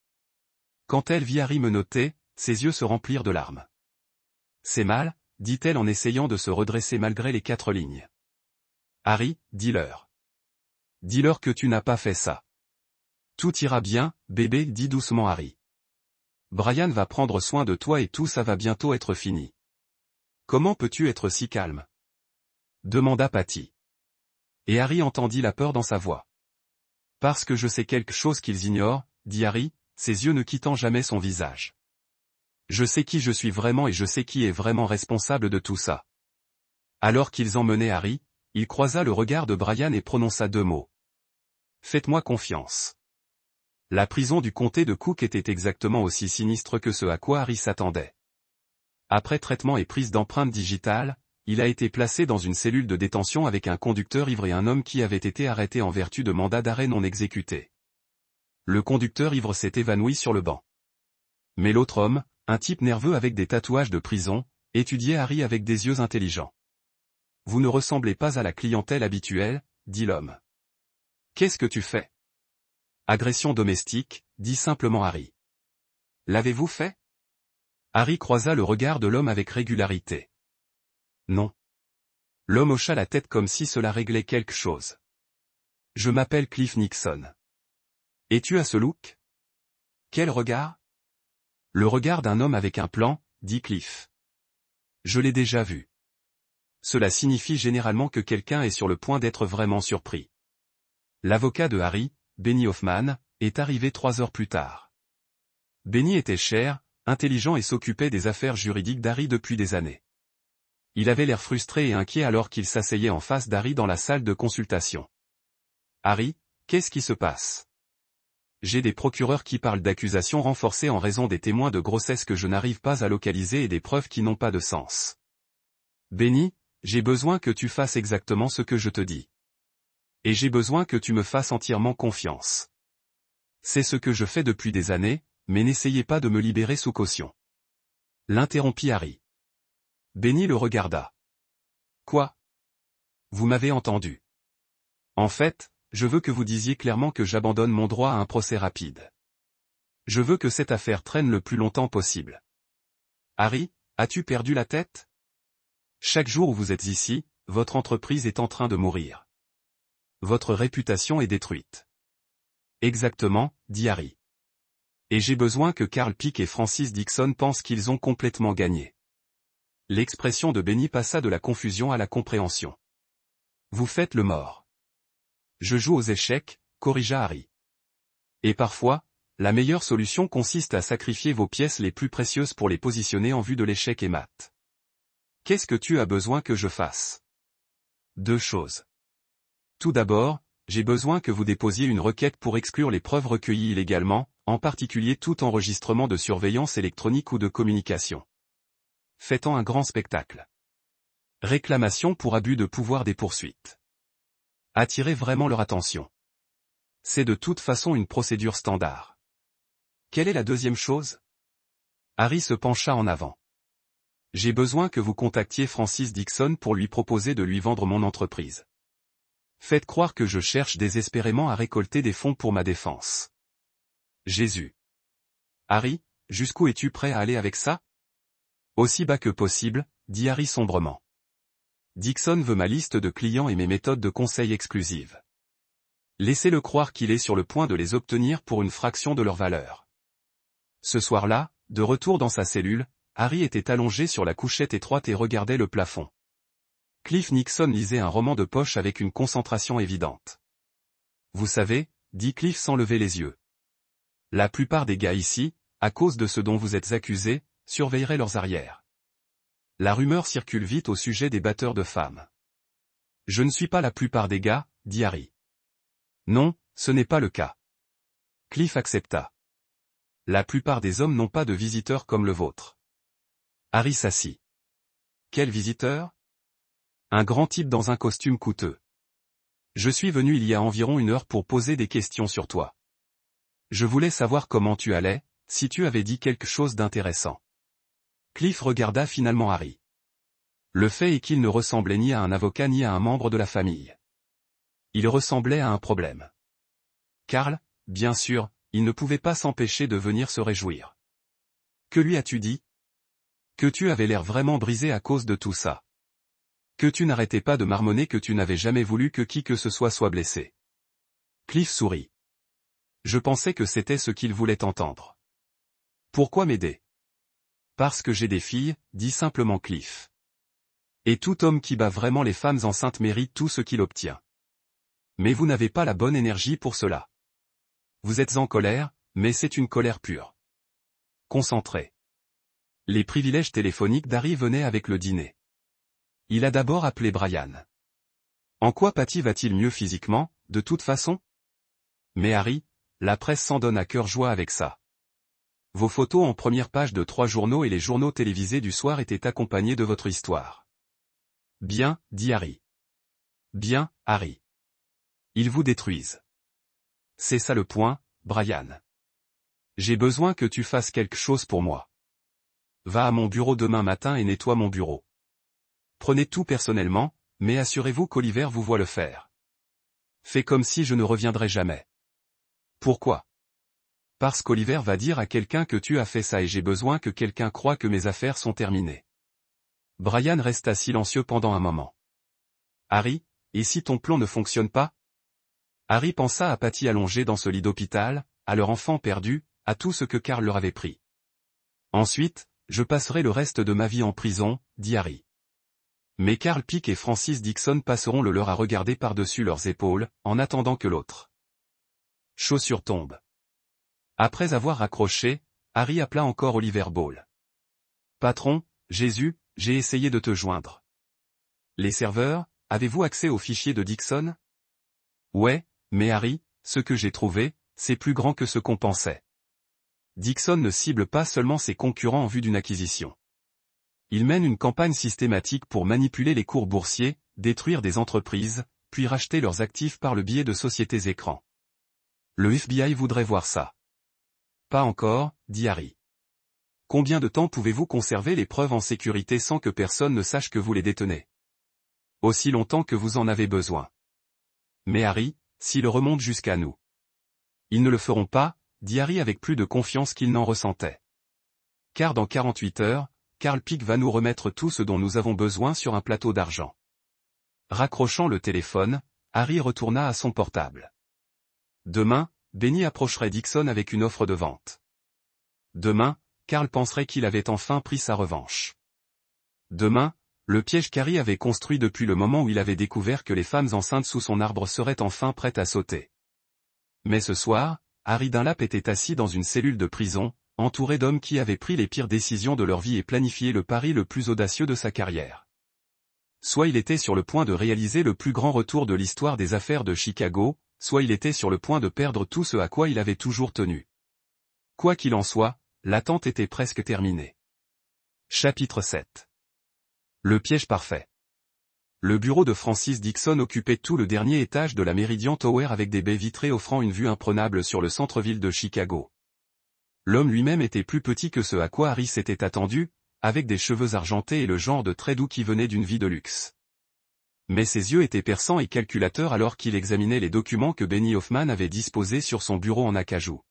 Quand elle vit Harry menotter, ses yeux se remplirent de larmes. C'est mal, dit-elle en essayant de se redresser malgré les 4 lignes. Harry, dis-leur. Dis-leur que tu n'as pas fait ça. Tout ira bien, bébé, dit doucement Harry. Brian va prendre soin de toi et tout ça va bientôt être fini. Comment peux-tu être si calme? Demanda Patty. Et Harry entendit la peur dans sa voix. Parce que je sais quelque chose qu'ils ignorent, dit Harry, ses yeux ne quittant jamais son visage. Je sais qui je suis vraiment et je sais qui est vraiment responsable de tout ça. Alors qu'ils emmenaient Harry, il croisa le regard de Brian et prononça 2 mots. Faites-moi confiance. La prison du comté de Cook était exactement aussi sinistre que ce à quoi Harry s'attendait. Après traitement et prise d'empreintes digitales, il a été placé dans une cellule de détention avec un conducteur ivre et un homme qui avait été arrêté en vertu de mandat d'arrêt non exécuté. Le conducteur ivre s'est évanoui sur le banc. Mais l'autre homme, un type nerveux avec des tatouages de prison, étudiait Harry avec des yeux intelligents. Vous ne ressemblez pas à la clientèle habituelle, dit l'homme. Qu'est-ce que tu fais? Agression domestique, dit simplement Harry. L'avez-vous fait? Harry croisa le regard de l'homme avec régularité. Non. L'homme hocha la tête comme si cela réglait quelque chose. Je m'appelle Cliff Nixon. Es-tu à ce look? Quel regard? Le regard d'un homme avec un plan, dit Cliff. Je l'ai déjà vu. Cela signifie généralement que quelqu'un est sur le point d'être vraiment surpris. L'avocat de Harry, Benny Hoffman, est arrivé 3 heures plus tard. Benny était cher, intelligent et s'occupait des affaires juridiques d'Harry depuis des années. Il avait l'air frustré et inquiet alors qu'il s'asseyait en face d'Harry dans la salle de consultation. Harry, qu'est-ce qui se passe? J'ai des procureurs qui parlent d'accusations renforcées en raison des témoins de grossesse que je n'arrive pas à localiser et des preuves qui n'ont pas de sens. Benny, j'ai besoin que tu fasses exactement ce que je te dis. Et j'ai besoin que tu me fasses entièrement confiance. C'est ce que je fais depuis des années, mais n'essayez pas de me libérer sous caution. L'interrompit Harry. Benny le regarda. Quoi? Vous m'avez entendu. En fait, je veux que vous disiez clairement que j'abandonne mon droit à un procès rapide. Je veux que cette affaire traîne le plus longtemps possible. Harry, as-tu perdu la tête? Chaque jour où vous êtes ici, votre entreprise est en train de mourir. Votre réputation est détruite. Exactement, dit Harry. Et j'ai besoin que Carl Pick et Francis Dixon pensent qu'ils ont complètement gagné. L'expression de Benny passa de la confusion à la compréhension. Vous faites le mort. Je joue aux échecs, corrigea Harry. Et parfois, la meilleure solution consiste à sacrifier vos pièces les plus précieuses pour les positionner en vue de l'échec et mat. Qu'est-ce que tu as besoin que je fasse? Deux choses. Tout d'abord, j'ai besoin que vous déposiez une requête pour exclure les preuves recueillies illégalement, en particulier tout enregistrement de surveillance électronique ou de communication. Faites-en un grand spectacle. Réclamation pour abus de pouvoir des poursuites. Attirez vraiment leur attention. C'est de toute façon une procédure standard. Quelle est la deuxième chose? Harry se pencha en avant. J'ai besoin que vous contactiez Francis Dixon pour lui proposer de lui vendre mon entreprise. Faites croire que je cherche désespérément à récolter des fonds pour ma défense. Jésus. Harry, jusqu'où es-tu prêt à aller avec ça? Aussi bas que possible, dit Harry sombrement. Dixon veut ma liste de clients et mes méthodes de conseil exclusives. Laissez-le croire qu'il est sur le point de les obtenir pour une fraction de leur valeur. Ce soir-là, de retour dans sa cellule, Harry était allongé sur la couchette étroite et regardait le plafond. Cliff Nixon lisait un roman de poche avec une concentration évidente. Vous savez, dit Cliff sans lever les yeux. La plupart des gars ici, à cause de ce dont vous êtes accusés, surveilleraient leurs arrières. La rumeur circule vite au sujet des batteurs de femmes. Je ne suis pas la plupart des gars, dit Harry. Non, ce n'est pas le cas. Cliff accepta. La plupart des hommes n'ont pas de visiteurs comme le vôtre. Harry s'assit. Quel visiteur? Un grand type dans un costume coûteux. Je suis venu il y a environ 1 heure pour poser des questions sur toi. Je voulais savoir comment tu allais, si tu avais dit quelque chose d'intéressant. Cliff regarda finalement Harry. Le fait est qu'il ne ressemblait ni à un avocat ni à un membre de la famille. Il ressemblait à un problème. Karl, bien sûr, il ne pouvait pas s'empêcher de venir se réjouir. Que lui as-tu dit? Que tu avais l'air vraiment brisé à cause de tout ça. Que tu n'arrêtais pas de marmonner que tu n'avais jamais voulu que qui que ce soit blessé. Cliff sourit. Je pensais que c'était ce qu'il voulait entendre. Pourquoi m'aider? Parce que j'ai des filles, dit simplement Cliff. Et tout homme qui bat vraiment les femmes enceintes mérite tout ce qu'il obtient. Mais vous n'avez pas la bonne énergie pour cela. Vous êtes en colère, mais c'est une colère pure. Concentré. Les privilèges téléphoniques d'Harry venaient avec le dîner. Il a d'abord appelé Brian. En quoi Patty va-t-il mieux physiquement, de toute façon? Mais Harry, la presse s'en donne à cœur joie avec ça. Vos photos en première page de 3 journaux et les journaux télévisés du soir étaient accompagnés de votre histoire. Bien, dit Harry. Bien, Harry. Ils vous détruisent. C'est ça le point, Brian. J'ai besoin que tu fasses quelque chose pour moi. Va à mon bureau demain matin et nettoie mon bureau. Prenez tout personnellement, mais assurez-vous qu'Oliver vous voit le faire. Fais comme si je ne reviendrai jamais. Pourquoi? Parce qu'Oliver va dire à quelqu'un que tu as fait ça et j'ai besoin que quelqu'un croie que mes affaires sont terminées. Brian resta silencieux pendant un moment. Harry, et si ton plan ne fonctionne pas? Harry pensa à Patty allongée dans ce lit d'hôpital, à leur enfant perdu, à tout ce que Karl leur avait pris. Ensuite, je passerai le reste de ma vie en prison, dit Harry. Mais Karl Pick et Francis Dixon passeront le leur à regarder par-dessus leurs épaules, en attendant que l'autre chaussure tombe. Après avoir raccroché, Harry appela encore Oliver Ball. Patron, Jésus, j'ai essayé de te joindre. Les serveurs, avez-vous accès aux fichiers de Dixon? Ouais, mais Harry, ce que j'ai trouvé, c'est plus grand que ce qu'on pensait. Dixon ne cible pas seulement ses concurrents en vue d'une acquisition. Il mène une campagne systématique pour manipuler les cours boursiers, détruire des entreprises, puis racheter leurs actifs par le biais de sociétés écrans. Le FBI voudrait voir ça. Pas encore, dit Harry. Combien de temps pouvez-vous conserver les preuves en sécurité sans que personne ne sache que vous les détenez? Aussi longtemps que vous en avez besoin. Mais Harry, s'ils remontent jusqu'à nous. Ils ne le feront pas, dit Harry avec plus de confiance qu'il n'en ressentait. Car dans 48 heures, Karl Pick va nous remettre tout ce dont nous avons besoin sur un plateau d'argent. Raccrochant le téléphone, Harry retourna à son portable. Demain, Benny approcherait Dixon avec une offre de vente. Demain, Karl penserait qu'il avait enfin pris sa revanche. Demain, le piège qu'Harry avait construit depuis le moment où il avait découvert que les femmes enceintes sous son arbre seraient enfin prêtes à sauter. Mais ce soir, Harry Dunlap était assis dans une cellule de prison, entouré d'hommes qui avaient pris les pires décisions de leur vie et planifié le pari le plus audacieux de sa carrière. Soit il était sur le point de réaliser le plus grand retour de l'histoire des affaires de Chicago, soit il était sur le point de perdre tout ce à quoi il avait toujours tenu. Quoi qu'il en soit, l'attente était presque terminée. Chapitre 7. Le piège parfait. Le bureau de Francis Dixon occupait tout le dernier étage de la Meridian Tower avec des baies vitrées offrant une vue imprenable sur le centre-ville de Chicago. L'homme lui-même était plus petit que ce à quoi Harry s'était attendu, avec des cheveux argentés et le genre de traits doux qui venait d'une vie de luxe. Mais ses yeux étaient perçants et calculateurs alors qu'il examinait les documents que Benny Hoffman avait disposés sur son bureau en acajou.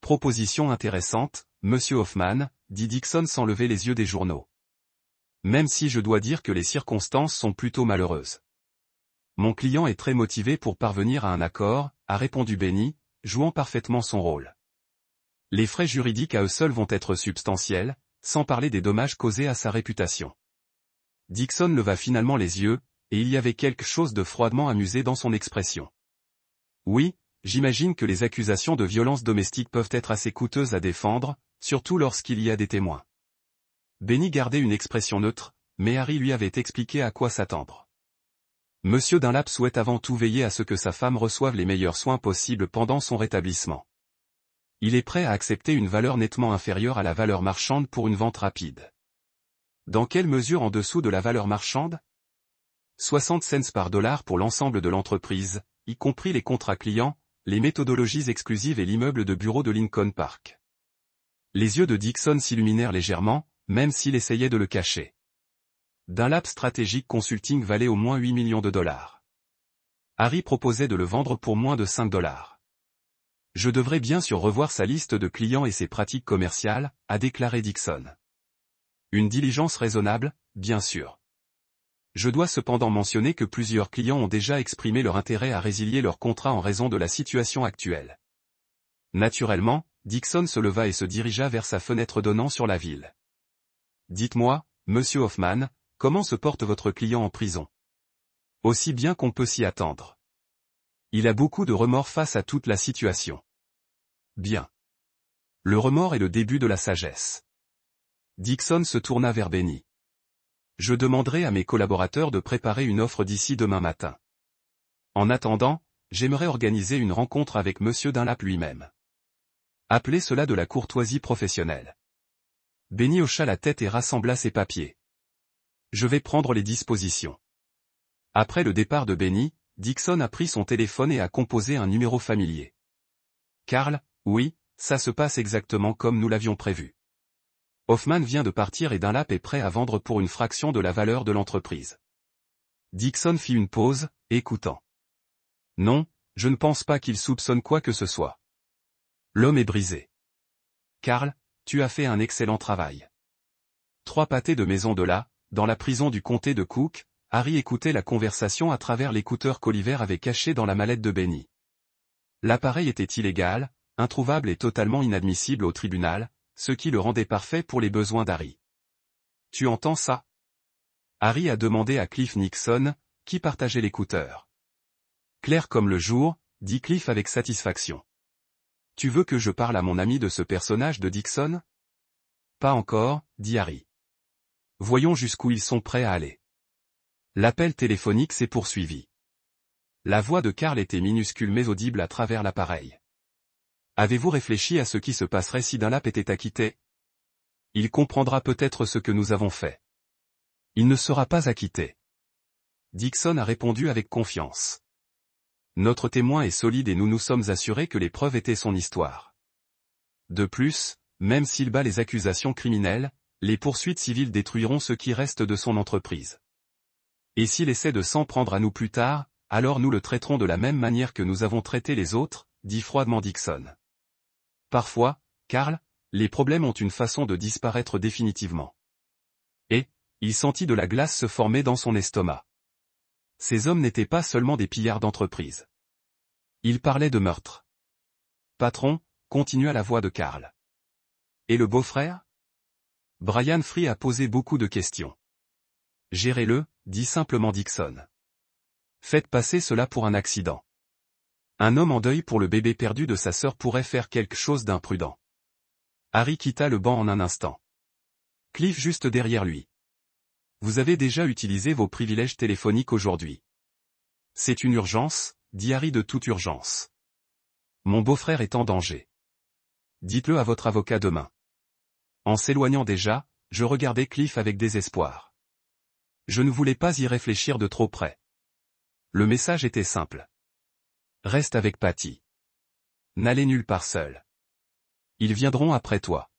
Proposition intéressante, Monsieur Hoffman, dit Dixon sans lever les yeux des journaux. Même si je dois dire que les circonstances sont plutôt malheureuses. Mon client est très motivé pour parvenir à un accord, a répondu Benny, jouant parfaitement son rôle. Les frais juridiques à eux seuls vont être substantiels, sans parler des dommages causés à sa réputation. Dixon leva finalement les yeux, et il y avait quelque chose de froidement amusé dans son expression. Oui, j'imagine que les accusations de violence domestique peuvent être assez coûteuses à défendre, surtout lorsqu'il y a des témoins. Benny gardait une expression neutre, mais Harry lui avait expliqué à quoi s'attendre. Monsieur Dunlap souhaite avant tout veiller à ce que sa femme reçoive les meilleurs soins possibles pendant son rétablissement. Il est prêt à accepter une valeur nettement inférieure à la valeur marchande pour une vente rapide. Dans quelle mesure en dessous de la valeur marchande ? 60 cents par dollar pour l'ensemble de l'entreprise, y compris les contrats clients, les méthodologies exclusives et l'immeuble de bureau de Lincoln Park. Les yeux de Dixon s'illuminèrent légèrement, même s'il essayait de le cacher. Dunlap Strategic Consulting valait au moins 8 millions de dollars. Harry proposait de le vendre pour moins de 5 dollars. Je devrais bien sûr revoir sa liste de clients et ses pratiques commerciales, a déclaré Dixon. Une diligence raisonnable, bien sûr. Je dois cependant mentionner que plusieurs clients ont déjà exprimé leur intérêt à résilier leur contrat en raison de la situation actuelle. Naturellement, Dixon se leva et se dirigea vers sa fenêtre donnant sur la ville. Dites-moi, Monsieur Hoffman, comment se porte votre client en prison ? Aussi bien qu'on peut s'y attendre. Il a beaucoup de remords face à toute la situation. Bien. Le remords est le début de la sagesse. Dixon se tourna vers Benny. Je demanderai à mes collaborateurs de préparer une offre d'ici demain matin. En attendant, j'aimerais organiser une rencontre avec Monsieur Dunlap lui-même. Appelez cela de la courtoisie professionnelle. Benny hocha la tête et rassembla ses papiers. Je vais prendre les dispositions. Après le départ de Benny, Dixon a pris son téléphone et a composé un numéro familier. Carl, oui, ça se passe exactement comme nous l'avions prévu. Hoffman vient de partir et Dunlap est prêt à vendre pour une fraction de la valeur de l'entreprise. Dixon fit une pause, écoutant. Non, je ne pense pas qu'il soupçonne quoi que ce soit. L'homme est brisé. Carl, tu as fait un excellent travail. 3 pâtés de maison de là, dans la prison du comté de Cook, Harry écoutait la conversation à travers l'écouteur qu'Oliver avait caché dans la mallette de Benny. L'appareil était illégal, introuvable et totalement inadmissible au tribunal, ce qui le rendait parfait pour les besoins d'Harry. Tu entends ça ? Harry a demandé à Cliff Nixon, qui partageait l'écouteur. Clair comme le jour, dit Cliff avec satisfaction. Tu veux que je parle à mon ami de ce personnage de Dixon ? Pas encore, dit Harry. Voyons jusqu'où ils sont prêts à aller. L'appel téléphonique s'est poursuivi. La voix de Carl était minuscule mais audible à travers l'appareil. Avez-vous réfléchi à ce qui se passerait si Dunlap était acquitté ? Il comprendra peut-être ce que nous avons fait. Il ne sera pas acquitté. Dixon a répondu avec confiance. Notre témoin est solide et nous nous sommes assurés que les preuves étaient son histoire. De plus, même s'il bat les accusations criminelles, les poursuites civiles détruiront ce qui reste de son entreprise. Et s'il essaie de s'en prendre à nous plus tard, alors nous le traiterons de la même manière que nous avons traité les autres, dit froidement Dixon. Parfois, Carl, les problèmes ont une façon de disparaître définitivement. Et, il sentit de la glace se former dans son estomac. Ces hommes n'étaient pas seulement des pillards d'entreprise. Ils parlaient de meurtre. Patron, continua la voix de Carl. Et le beau-frère ? Brian Free a posé beaucoup de questions. Gérez-le, dit simplement Dixon. Faites passer cela pour un accident. Un homme en deuil pour le bébé perdu de sa sœur pourrait faire quelque chose d'imprudent. Harry quitta le banc en un instant. Cliff juste derrière lui. Vous avez déjà utilisé vos privilèges téléphoniques aujourd'hui. C'est une urgence, dit Harry de toute urgence. Mon beau-frère est en danger. Dites-le à votre avocat demain. En s'éloignant déjà, je regardais Cliff avec désespoir. Je ne voulais pas y réfléchir de trop près. Le message était simple. Reste avec Patty. N'allez nulle part seul. Ils viendront après toi.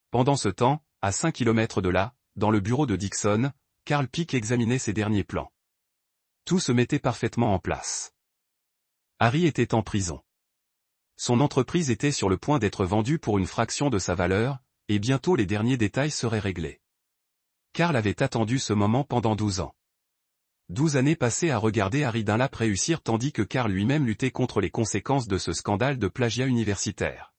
Pendant ce temps, à 5 kilomètres de là, dans le bureau de Dixon, Carl Pick examinait ses derniers plans. Tout se mettait parfaitement en place. Harry était en prison. Son entreprise était sur le point d'être vendue pour une fraction de sa valeur, et bientôt les derniers détails seraient réglés. Carl avait attendu ce moment pendant 12 ans. 12 années passées à regarder Harry Dunlap réussir tandis que Carl lui-même luttait contre les conséquences de ce scandale de plagiat universitaire.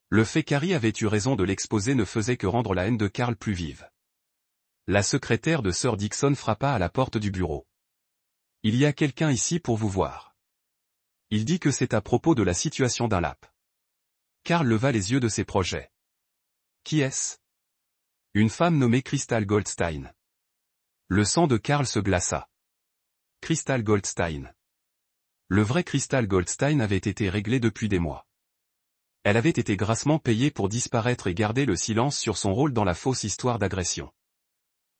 Le fait qu'Harry avait eu raison de l'exposer ne faisait que rendre la haine de Carl plus vive. La secrétaire de Sir Dixon frappa à la porte du bureau. « Il y a quelqu'un ici pour vous voir. » Il dit que c'est à propos de la situation Dunlap. Carl leva les yeux de ses projets. « Qui est-ce » ? Une femme nommée Crystal Goldstein. Le sang de Carl se glaça. Crystal Goldstein. Le vrai Crystal Goldstein avait été réglé depuis des mois. Elle avait été grassement payée pour disparaître et garder le silence sur son rôle dans la fausse histoire d'agression.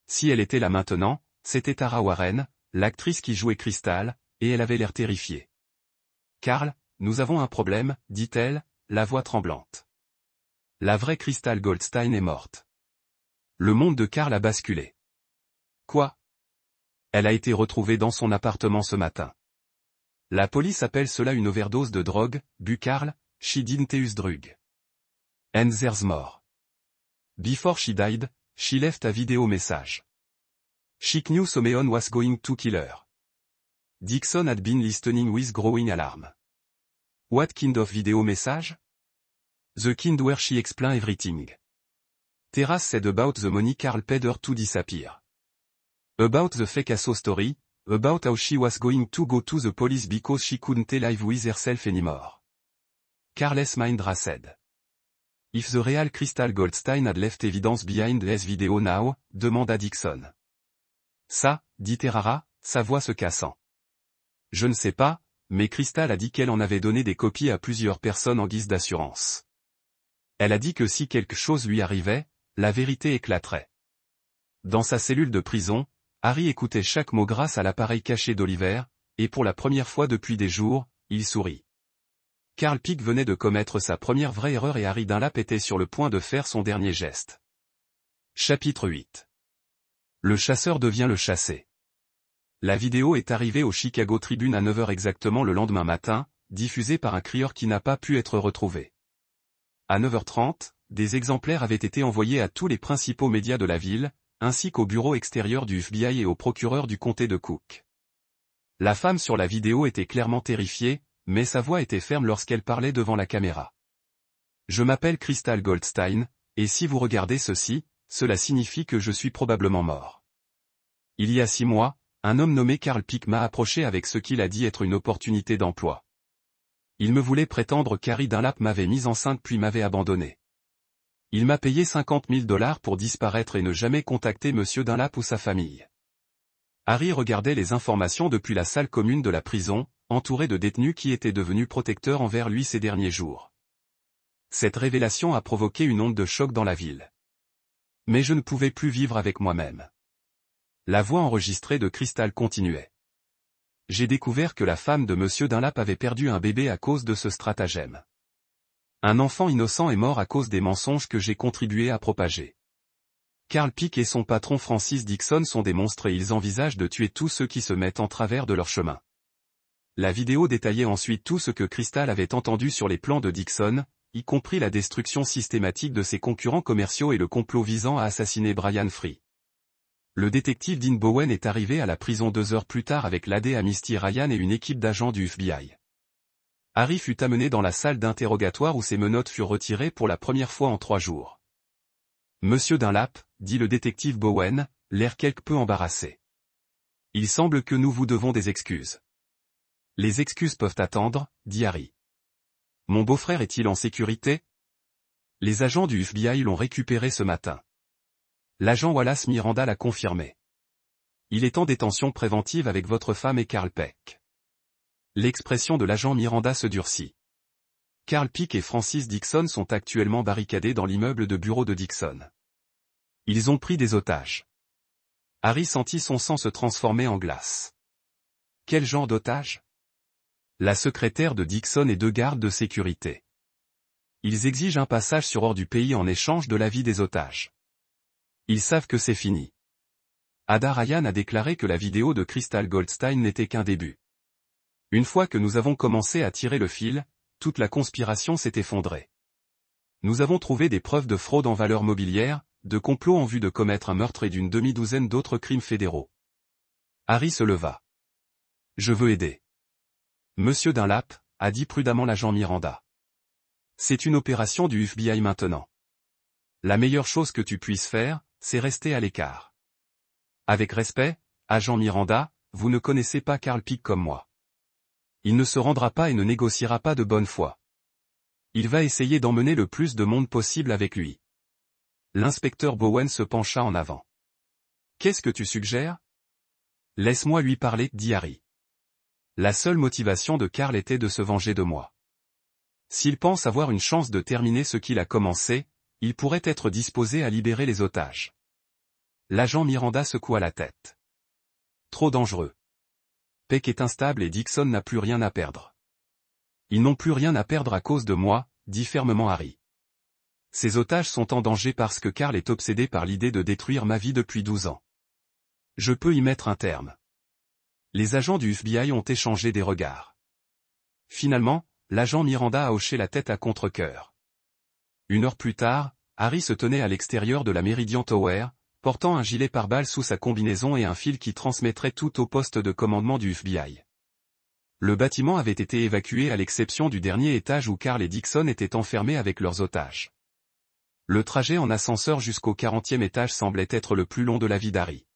Si elle était là maintenant, c'était Tara Warren, l'actrice qui jouait Crystal, et elle avait l'air terrifiée. « Carl, nous avons un problème, dit-elle, la voix tremblante. La vraie Crystal Goldstein est morte. » Le monde de Carl a basculé. Quoi ? Elle a été retrouvée dans son appartement ce matin. La police appelle cela une overdose de drogue, but Carl, she didn't use drug. And there's more. Before she died, she left a video message. She knew someone was going to kill her. Dixon had been listening with growing alarm. What kind of video message? The kind where she explained everything. Terrace said about the money Carl paid her to disappear. About the fake asso story, about how she was going to go to the police because she couldn't live with herself anymore. Carl's mind raced. If the real Crystal Goldstein had left evidence behind this video now, demanda Dixon. Ça, dit Terrara, sa voix se cassant. Je ne sais pas, mais Crystal a dit qu'elle en avait donné des copies à plusieurs personnes en guise d'assurance. Elle a dit que si quelque chose lui arrivait, la vérité éclaterait. Dans sa cellule de prison, Harry écoutait chaque mot grâce à l'appareil caché d'Oliver, et pour la première fois depuis des jours, il sourit. Carl Pick venait de commettre sa première vraie erreur et Harry Dunlap était sur le point de faire son dernier geste. Chapitre 8. Le chasseur devient le chassé. La vidéo est arrivée au Chicago Tribune à 9 h exactement le lendemain matin, diffusée par un crieur qui n'a pas pu être retrouvé. À 9 h 30, des exemplaires avaient été envoyés à tous les principaux médias de la ville, ainsi qu'au bureau extérieur du FBI et au procureur du comté de Cook. La femme sur la vidéo était clairement terrifiée, mais sa voix était ferme lorsqu'elle parlait devant la caméra. Je m'appelle Crystal Goldstein, et si vous regardez ceci, cela signifie que je suis probablement mort. Il y a 6 mois, un homme nommé Carl Pick m'a approché avec ce qu'il a dit être une opportunité d'emploi. Il me voulait prétendre qu'Harry Dunlap m'avait mise enceinte puis m'avait abandonné. Il m'a payé 50 000 $ pour disparaître et ne jamais contacter M. Dunlap ou sa famille. Harry regardait les informations depuis la salle commune de la prison, entouré de détenus qui étaient devenus protecteurs envers lui ces derniers jours. Cette révélation a provoqué une onde de choc dans la ville. Mais je ne pouvais plus vivre avec moi-même. La voix enregistrée de Crystal continuait. J'ai découvert que la femme de M. Dunlap avait perdu un bébé à cause de ce stratagème. Un enfant innocent est mort à cause des mensonges que j'ai contribué à propager. Carl Pick et son patron Francis Dixon sont des monstres et ils envisagent de tuer tous ceux qui se mettent en travers de leur chemin. La vidéo détaillait ensuite tout ce que Crystal avait entendu sur les plans de Dixon, y compris la destruction systématique de ses concurrents commerciaux et le complot visant à assassiner Brian Free. Le détective Dean Bowen est arrivé à la prison 2 heures plus tard avec l'AD à Misty Ryan et une équipe d'agents du FBI. Harry fut amené dans la salle d'interrogatoire où ses menottes furent retirées pour la première fois en 3 jours. « Monsieur Dunlap, » dit le détective Bowen, l'air quelque peu embarrassé. « Il semble que nous vous devons des excuses. » « Les excuses peuvent attendre, » dit Harry. « Mon beau-frère est-il en sécurité ? » Les agents du FBI l'ont récupéré ce matin. L'agent Wallace Miranda l'a confirmé. Il est en détention préventive avec votre femme et Carl Peck. L'expression de l'agent Miranda se durcit. Carl Peck et Francis Dixon sont actuellement barricadés dans l'immeuble de bureau de Dixon. Ils ont pris des otages. Harry sentit son sang se transformer en glace. Quel genre d'otage? La secrétaire de Dixon et 2 gardes de sécurité. Ils exigent un passage sur hors du pays en échange de la vie des otages. Ils savent que c'est fini. Ada Ryan a déclaré que la vidéo de Crystal Goldstein n'était qu'un début. Une fois que nous avons commencé à tirer le fil, toute la conspiration s'est effondrée. Nous avons trouvé des preuves de fraude en valeurs mobilières, de complot en vue de commettre un meurtre et d'une demi-douzaine d'autres crimes fédéraux. Harry se leva. Je veux aider. Monsieur Dunlap, a dit prudemment l'agent Miranda. C'est une opération du FBI maintenant. La meilleure chose que tu puisses faire, c'est rester à l'écart. Avec respect, agent Miranda, vous ne connaissez pas Carl Peck comme moi. Il ne se rendra pas et ne négociera pas de bonne foi. Il va essayer d'emmener le plus de monde possible avec lui. L'inspecteur Bowen se pencha en avant. Qu'est-ce que tu suggères? Laisse-moi lui parler, dit Harry. La seule motivation de Carl était de se venger de moi. S'il pense avoir une chance de terminer ce qu'il a commencé, il pourrait être disposé à libérer les otages. L'agent Miranda secoua la tête. Trop dangereux. Peck est instable et Dixon n'a plus rien à perdre. Ils n'ont plus rien à perdre à cause de moi, dit fermement Harry. Ces otages sont en danger parce que Carl est obsédé par l'idée de détruire ma vie depuis 12 ans. Je peux y mettre un terme. Les agents du FBI ont échangé des regards. Finalement, l'agent Miranda a hoché la tête à contre-cœur. 1 heure plus tard, Harry se tenait à l'extérieur de la Meridian Tower, portant un gilet pare-balles sous sa combinaison et un fil qui transmettrait tout au poste de commandement du FBI. Le bâtiment avait été évacué à l'exception du dernier étage où Carl et Dixon étaient enfermés avec leurs otages. Le trajet en ascenseur jusqu'au 40e étage semblait être le plus long de la vie d'Harry.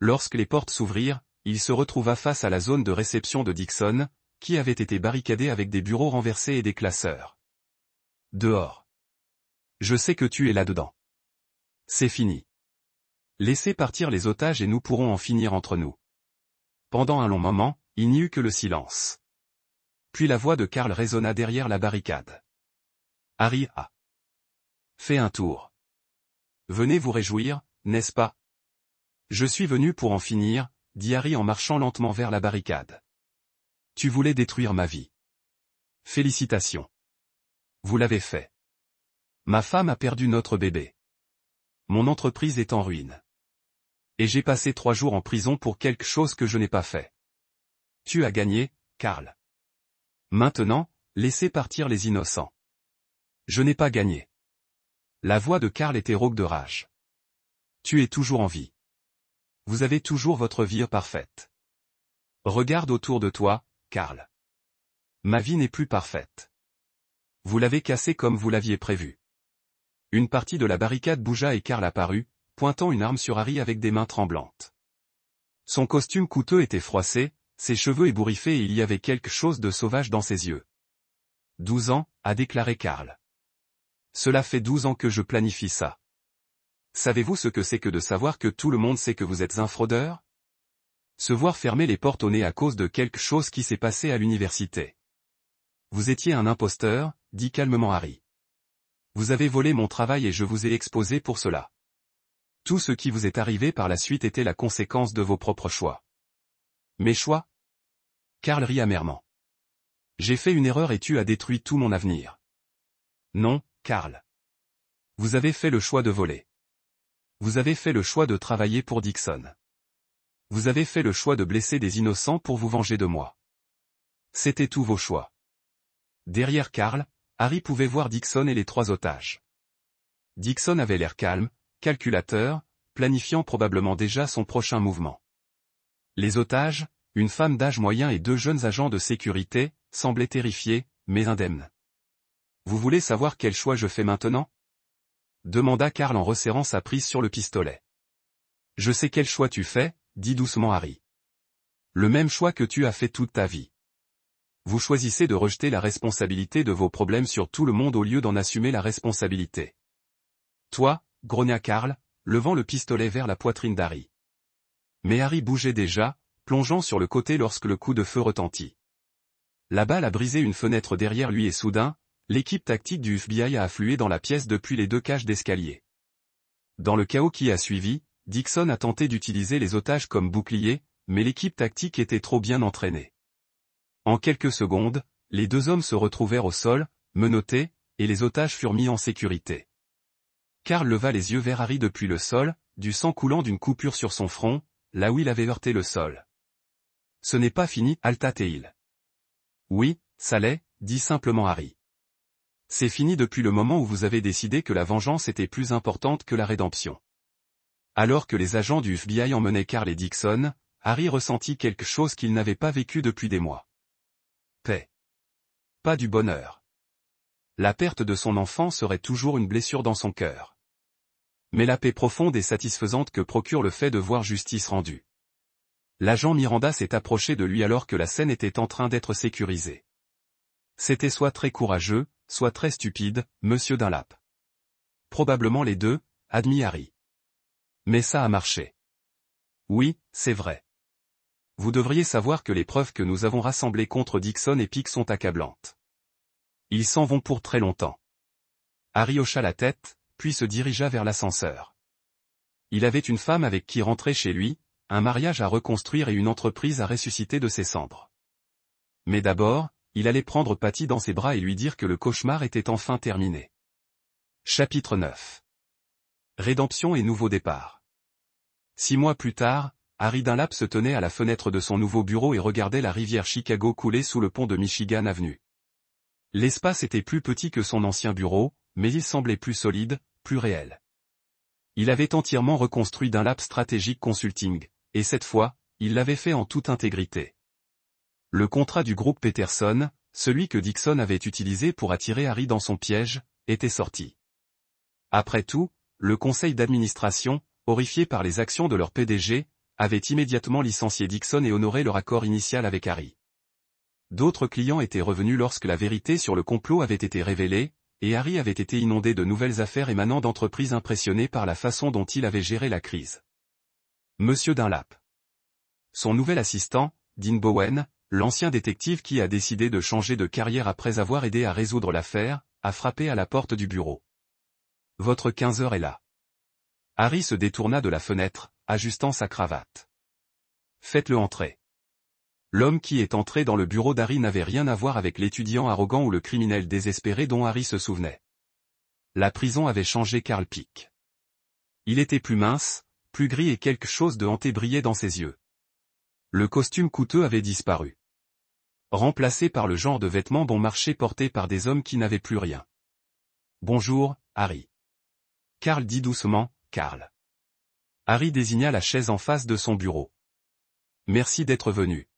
Lorsque les portes s'ouvrirent, il se retrouva face à la zone de réception de Dixon, qui avait été barricadée avec des bureaux renversés et des classeurs. Dehors. Je sais que tu es là-dedans. C'est fini. Laissez partir les otages et nous pourrons en finir entre nous. Pendant un long moment, il n'y eut que le silence. Puis la voix de Carl résonna derrière la barricade. Harry a fait un tour. Venez vous réjouir, n'est-ce pas? Je suis venu pour en finir, dit Harry en marchant lentement vers la barricade. Tu voulais détruire ma vie. Félicitations. Vous l'avez fait. Ma femme a perdu notre bébé. Mon entreprise est en ruine. Et j'ai passé 3 jours en prison pour quelque chose que je n'ai pas fait. Tu as gagné, Carl. Maintenant, laissez partir les innocents. Je n'ai pas gagné. La voix de Carl était rauque de rage. Tu es toujours en vie. Vous avez toujours votre vie parfaite. Regarde autour de toi, Carl. Ma vie n'est plus parfaite. Vous l'avez cassée comme vous l'aviez prévu. Une partie de la barricade bougea et Carl apparut, pointant une arme sur Harry avec des mains tremblantes. Son costume coûteux était froissé, ses cheveux ébouriffés et il y avait quelque chose de sauvage dans ses yeux. 12 ans, a déclaré Carl. Cela fait 12 ans que je planifie ça. Savez-vous ce que c'est que de savoir que tout le monde sait que vous êtes un fraudeur? Se voir fermer les portes au nez à cause de quelque chose qui s'est passé à l'université. Vous étiez un imposteur, dit calmement Harry. Vous avez volé mon travail et je vous ai exposé pour cela. Tout ce qui vous est arrivé par la suite était la conséquence de vos propres choix. Mes choix? Carl rit amèrement. J'ai fait une erreur et tu as détruit tout mon avenir. Non, Carl. Vous avez fait le choix de voler. Vous avez fait le choix de travailler pour Dixon. Vous avez fait le choix de blesser des innocents pour vous venger de moi. C'était tous vos choix. Derrière Carl, Harry pouvait voir Dixon et les 3 otages. Dixon avait l'air calme, calculateur, planifiant probablement déjà son prochain mouvement. Les otages, une femme d'âge moyen et 2 jeunes agents de sécurité, semblaient terrifiés, mais indemnes. Vous voulez savoir quel choix je fais maintenant? Demanda Carl en resserrant sa prise sur le pistolet. Je sais quel choix tu fais, dit doucement Harry. Le même choix que tu as fait toute ta vie. Vous choisissez de rejeter la responsabilité de vos problèmes sur tout le monde au lieu d'en assumer la responsabilité. Toi, grogna Karl, levant le pistolet vers la poitrine d'Harry. Mais Harry bougeait déjà, plongeant sur le côté lorsque le coup de feu retentit. La balle a brisé une fenêtre derrière lui et soudain, l'équipe tactique du FBI a afflué dans la pièce depuis les 2 cages d'escalier. Dans le chaos qui a suivi, Dixon a tenté d'utiliser les otages comme boucliers, mais l'équipe tactique était trop bien entraînée. En quelques secondes, les 2 hommes se retrouvèrent au sol, menottés, et les otages furent mis en sécurité. Karl leva les yeux vers Harry depuis le sol, du sang coulant d'une coupure sur son front, là où il avait heurté le sol. « Ce n'est pas fini, Alta-Teil. »« Oui, ça l'est, » dit simplement Harry. « C'est fini depuis le moment où vous avez décidé que la vengeance était plus importante que la rédemption. » Alors que les agents du FBI emmenaient Karl et Dixon, Harry ressentit quelque chose qu'il n'avait pas vécu depuis des mois. Paix. Pas du bonheur. La perte de son enfant serait toujours une blessure dans son cœur. Mais la paix profonde et satisfaisante que procure le fait de voir justice rendue. L'agent Miranda s'est approché de lui alors que la scène était en train d'être sécurisée. C'était soit très courageux, soit très stupide, monsieur Dunlap. Probablement les deux, admit Harry. Mais ça a marché. Oui, c'est vrai. Vous devriez savoir que les preuves que nous avons rassemblées contre Dixon et Peake sont accablantes. Ils s'en vont pour très longtemps. Harry hocha la tête, puis se dirigea vers l'ascenseur. Il avait une femme avec qui rentrer chez lui, un mariage à reconstruire et une entreprise à ressusciter de ses cendres. Mais d'abord, il allait prendre Patty dans ses bras et lui dire que le cauchemar était enfin terminé. Chapitre 9. Rédemption et nouveau départ. 6 mois plus tard, Harry Dunlap se tenait à la fenêtre de son nouveau bureau et regardait la rivière Chicago couler sous le pont de Michigan Avenue. L'espace était plus petit que son ancien bureau, mais il semblait plus solide, plus réel. Il avait entièrement reconstruit Dunlap Strategic Consulting, et cette fois, il l'avait fait en toute intégrité. Le contrat du groupe Peterson, celui que Dixon avait utilisé pour attirer Harry dans son piège, était sorti. Après tout, le conseil d'administration, horrifié par les actions de leur PDG, avait immédiatement licencié Dixon et honoré leur accord initial avec Harry. D'autres clients étaient revenus lorsque la vérité sur le complot avait été révélée, et Harry avait été inondé de nouvelles affaires émanant d'entreprises impressionnées par la façon dont il avait géré la crise. Monsieur Dunlap. Son nouvel assistant, Dean Bowen, l'ancien détective qui a décidé de changer de carrière après avoir aidé à résoudre l'affaire, a frappé à la porte du bureau. Votre 15 heures est là. Harry se détourna de la fenêtre, ajustant sa cravate. Faites-le entrer. L'homme qui est entré dans le bureau d'Harry n'avait rien à voir avec l'étudiant arrogant ou le criminel désespéré dont Harry se souvenait. La prison avait changé Karl Peake. Il était plus mince, plus gris et quelque chose de hanté brillait dans ses yeux. Le costume coûteux avait disparu. Remplacé par le genre de vêtements bon marché portés par des hommes qui n'avaient plus rien. Bonjour, Harry. Karl dit doucement, Karl. Harry désigna la chaise en face de son bureau. Merci d'être venu.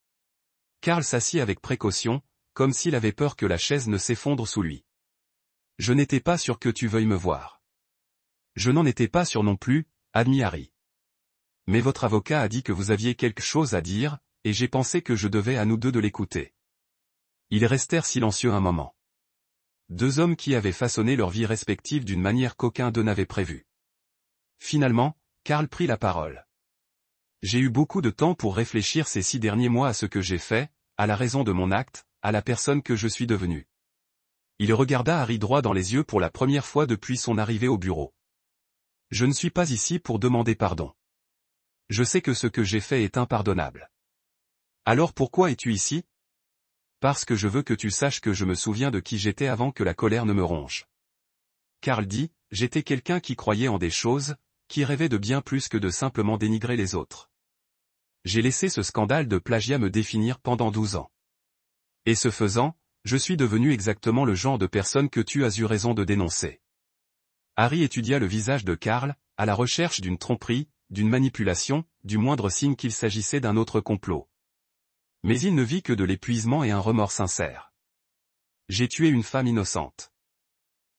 Karl s'assit avec précaution, comme s'il avait peur que la chaise ne s'effondre sous lui. Je n'étais pas sûr que tu veuilles me voir. Je n'en étais pas sûr non plus, admit Harry. Mais votre avocat a dit que vous aviez quelque chose à dire, et j'ai pensé que je devais à nous deux de l'écouter. Ils restèrent silencieux un moment. 2 hommes qui avaient façonné leur vie respective d'une manière qu'aucun d'eux n'avait prévue. Finalement, Karl prit la parole. J'ai eu beaucoup de temps pour réfléchir ces 6 derniers mois à ce que j'ai fait, à la raison de mon acte, à la personne que je suis devenue. Il regarda Harry droit dans les yeux pour la première fois depuis son arrivée au bureau. Je ne suis pas ici pour demander pardon. Je sais que ce que j'ai fait est impardonnable. Alors pourquoi es-tu ici? Parce que je veux que tu saches que je me souviens de qui j'étais avant que la colère ne me ronge. Karl dit, j'étais quelqu'un qui croyait en des choses, qui rêvait de bien plus que de simplement dénigrer les autres. J'ai laissé ce scandale de plagiat me définir pendant 12 ans. Et ce faisant, je suis devenu exactement le genre de personne que tu as eu raison de dénoncer. Harry étudia le visage de Karl, à la recherche d'une tromperie, d'une manipulation, du moindre signe qu'il s'agissait d'un autre complot. Mais il ne vit que de l'épuisement et un remords sincère. J'ai tué une femme innocente.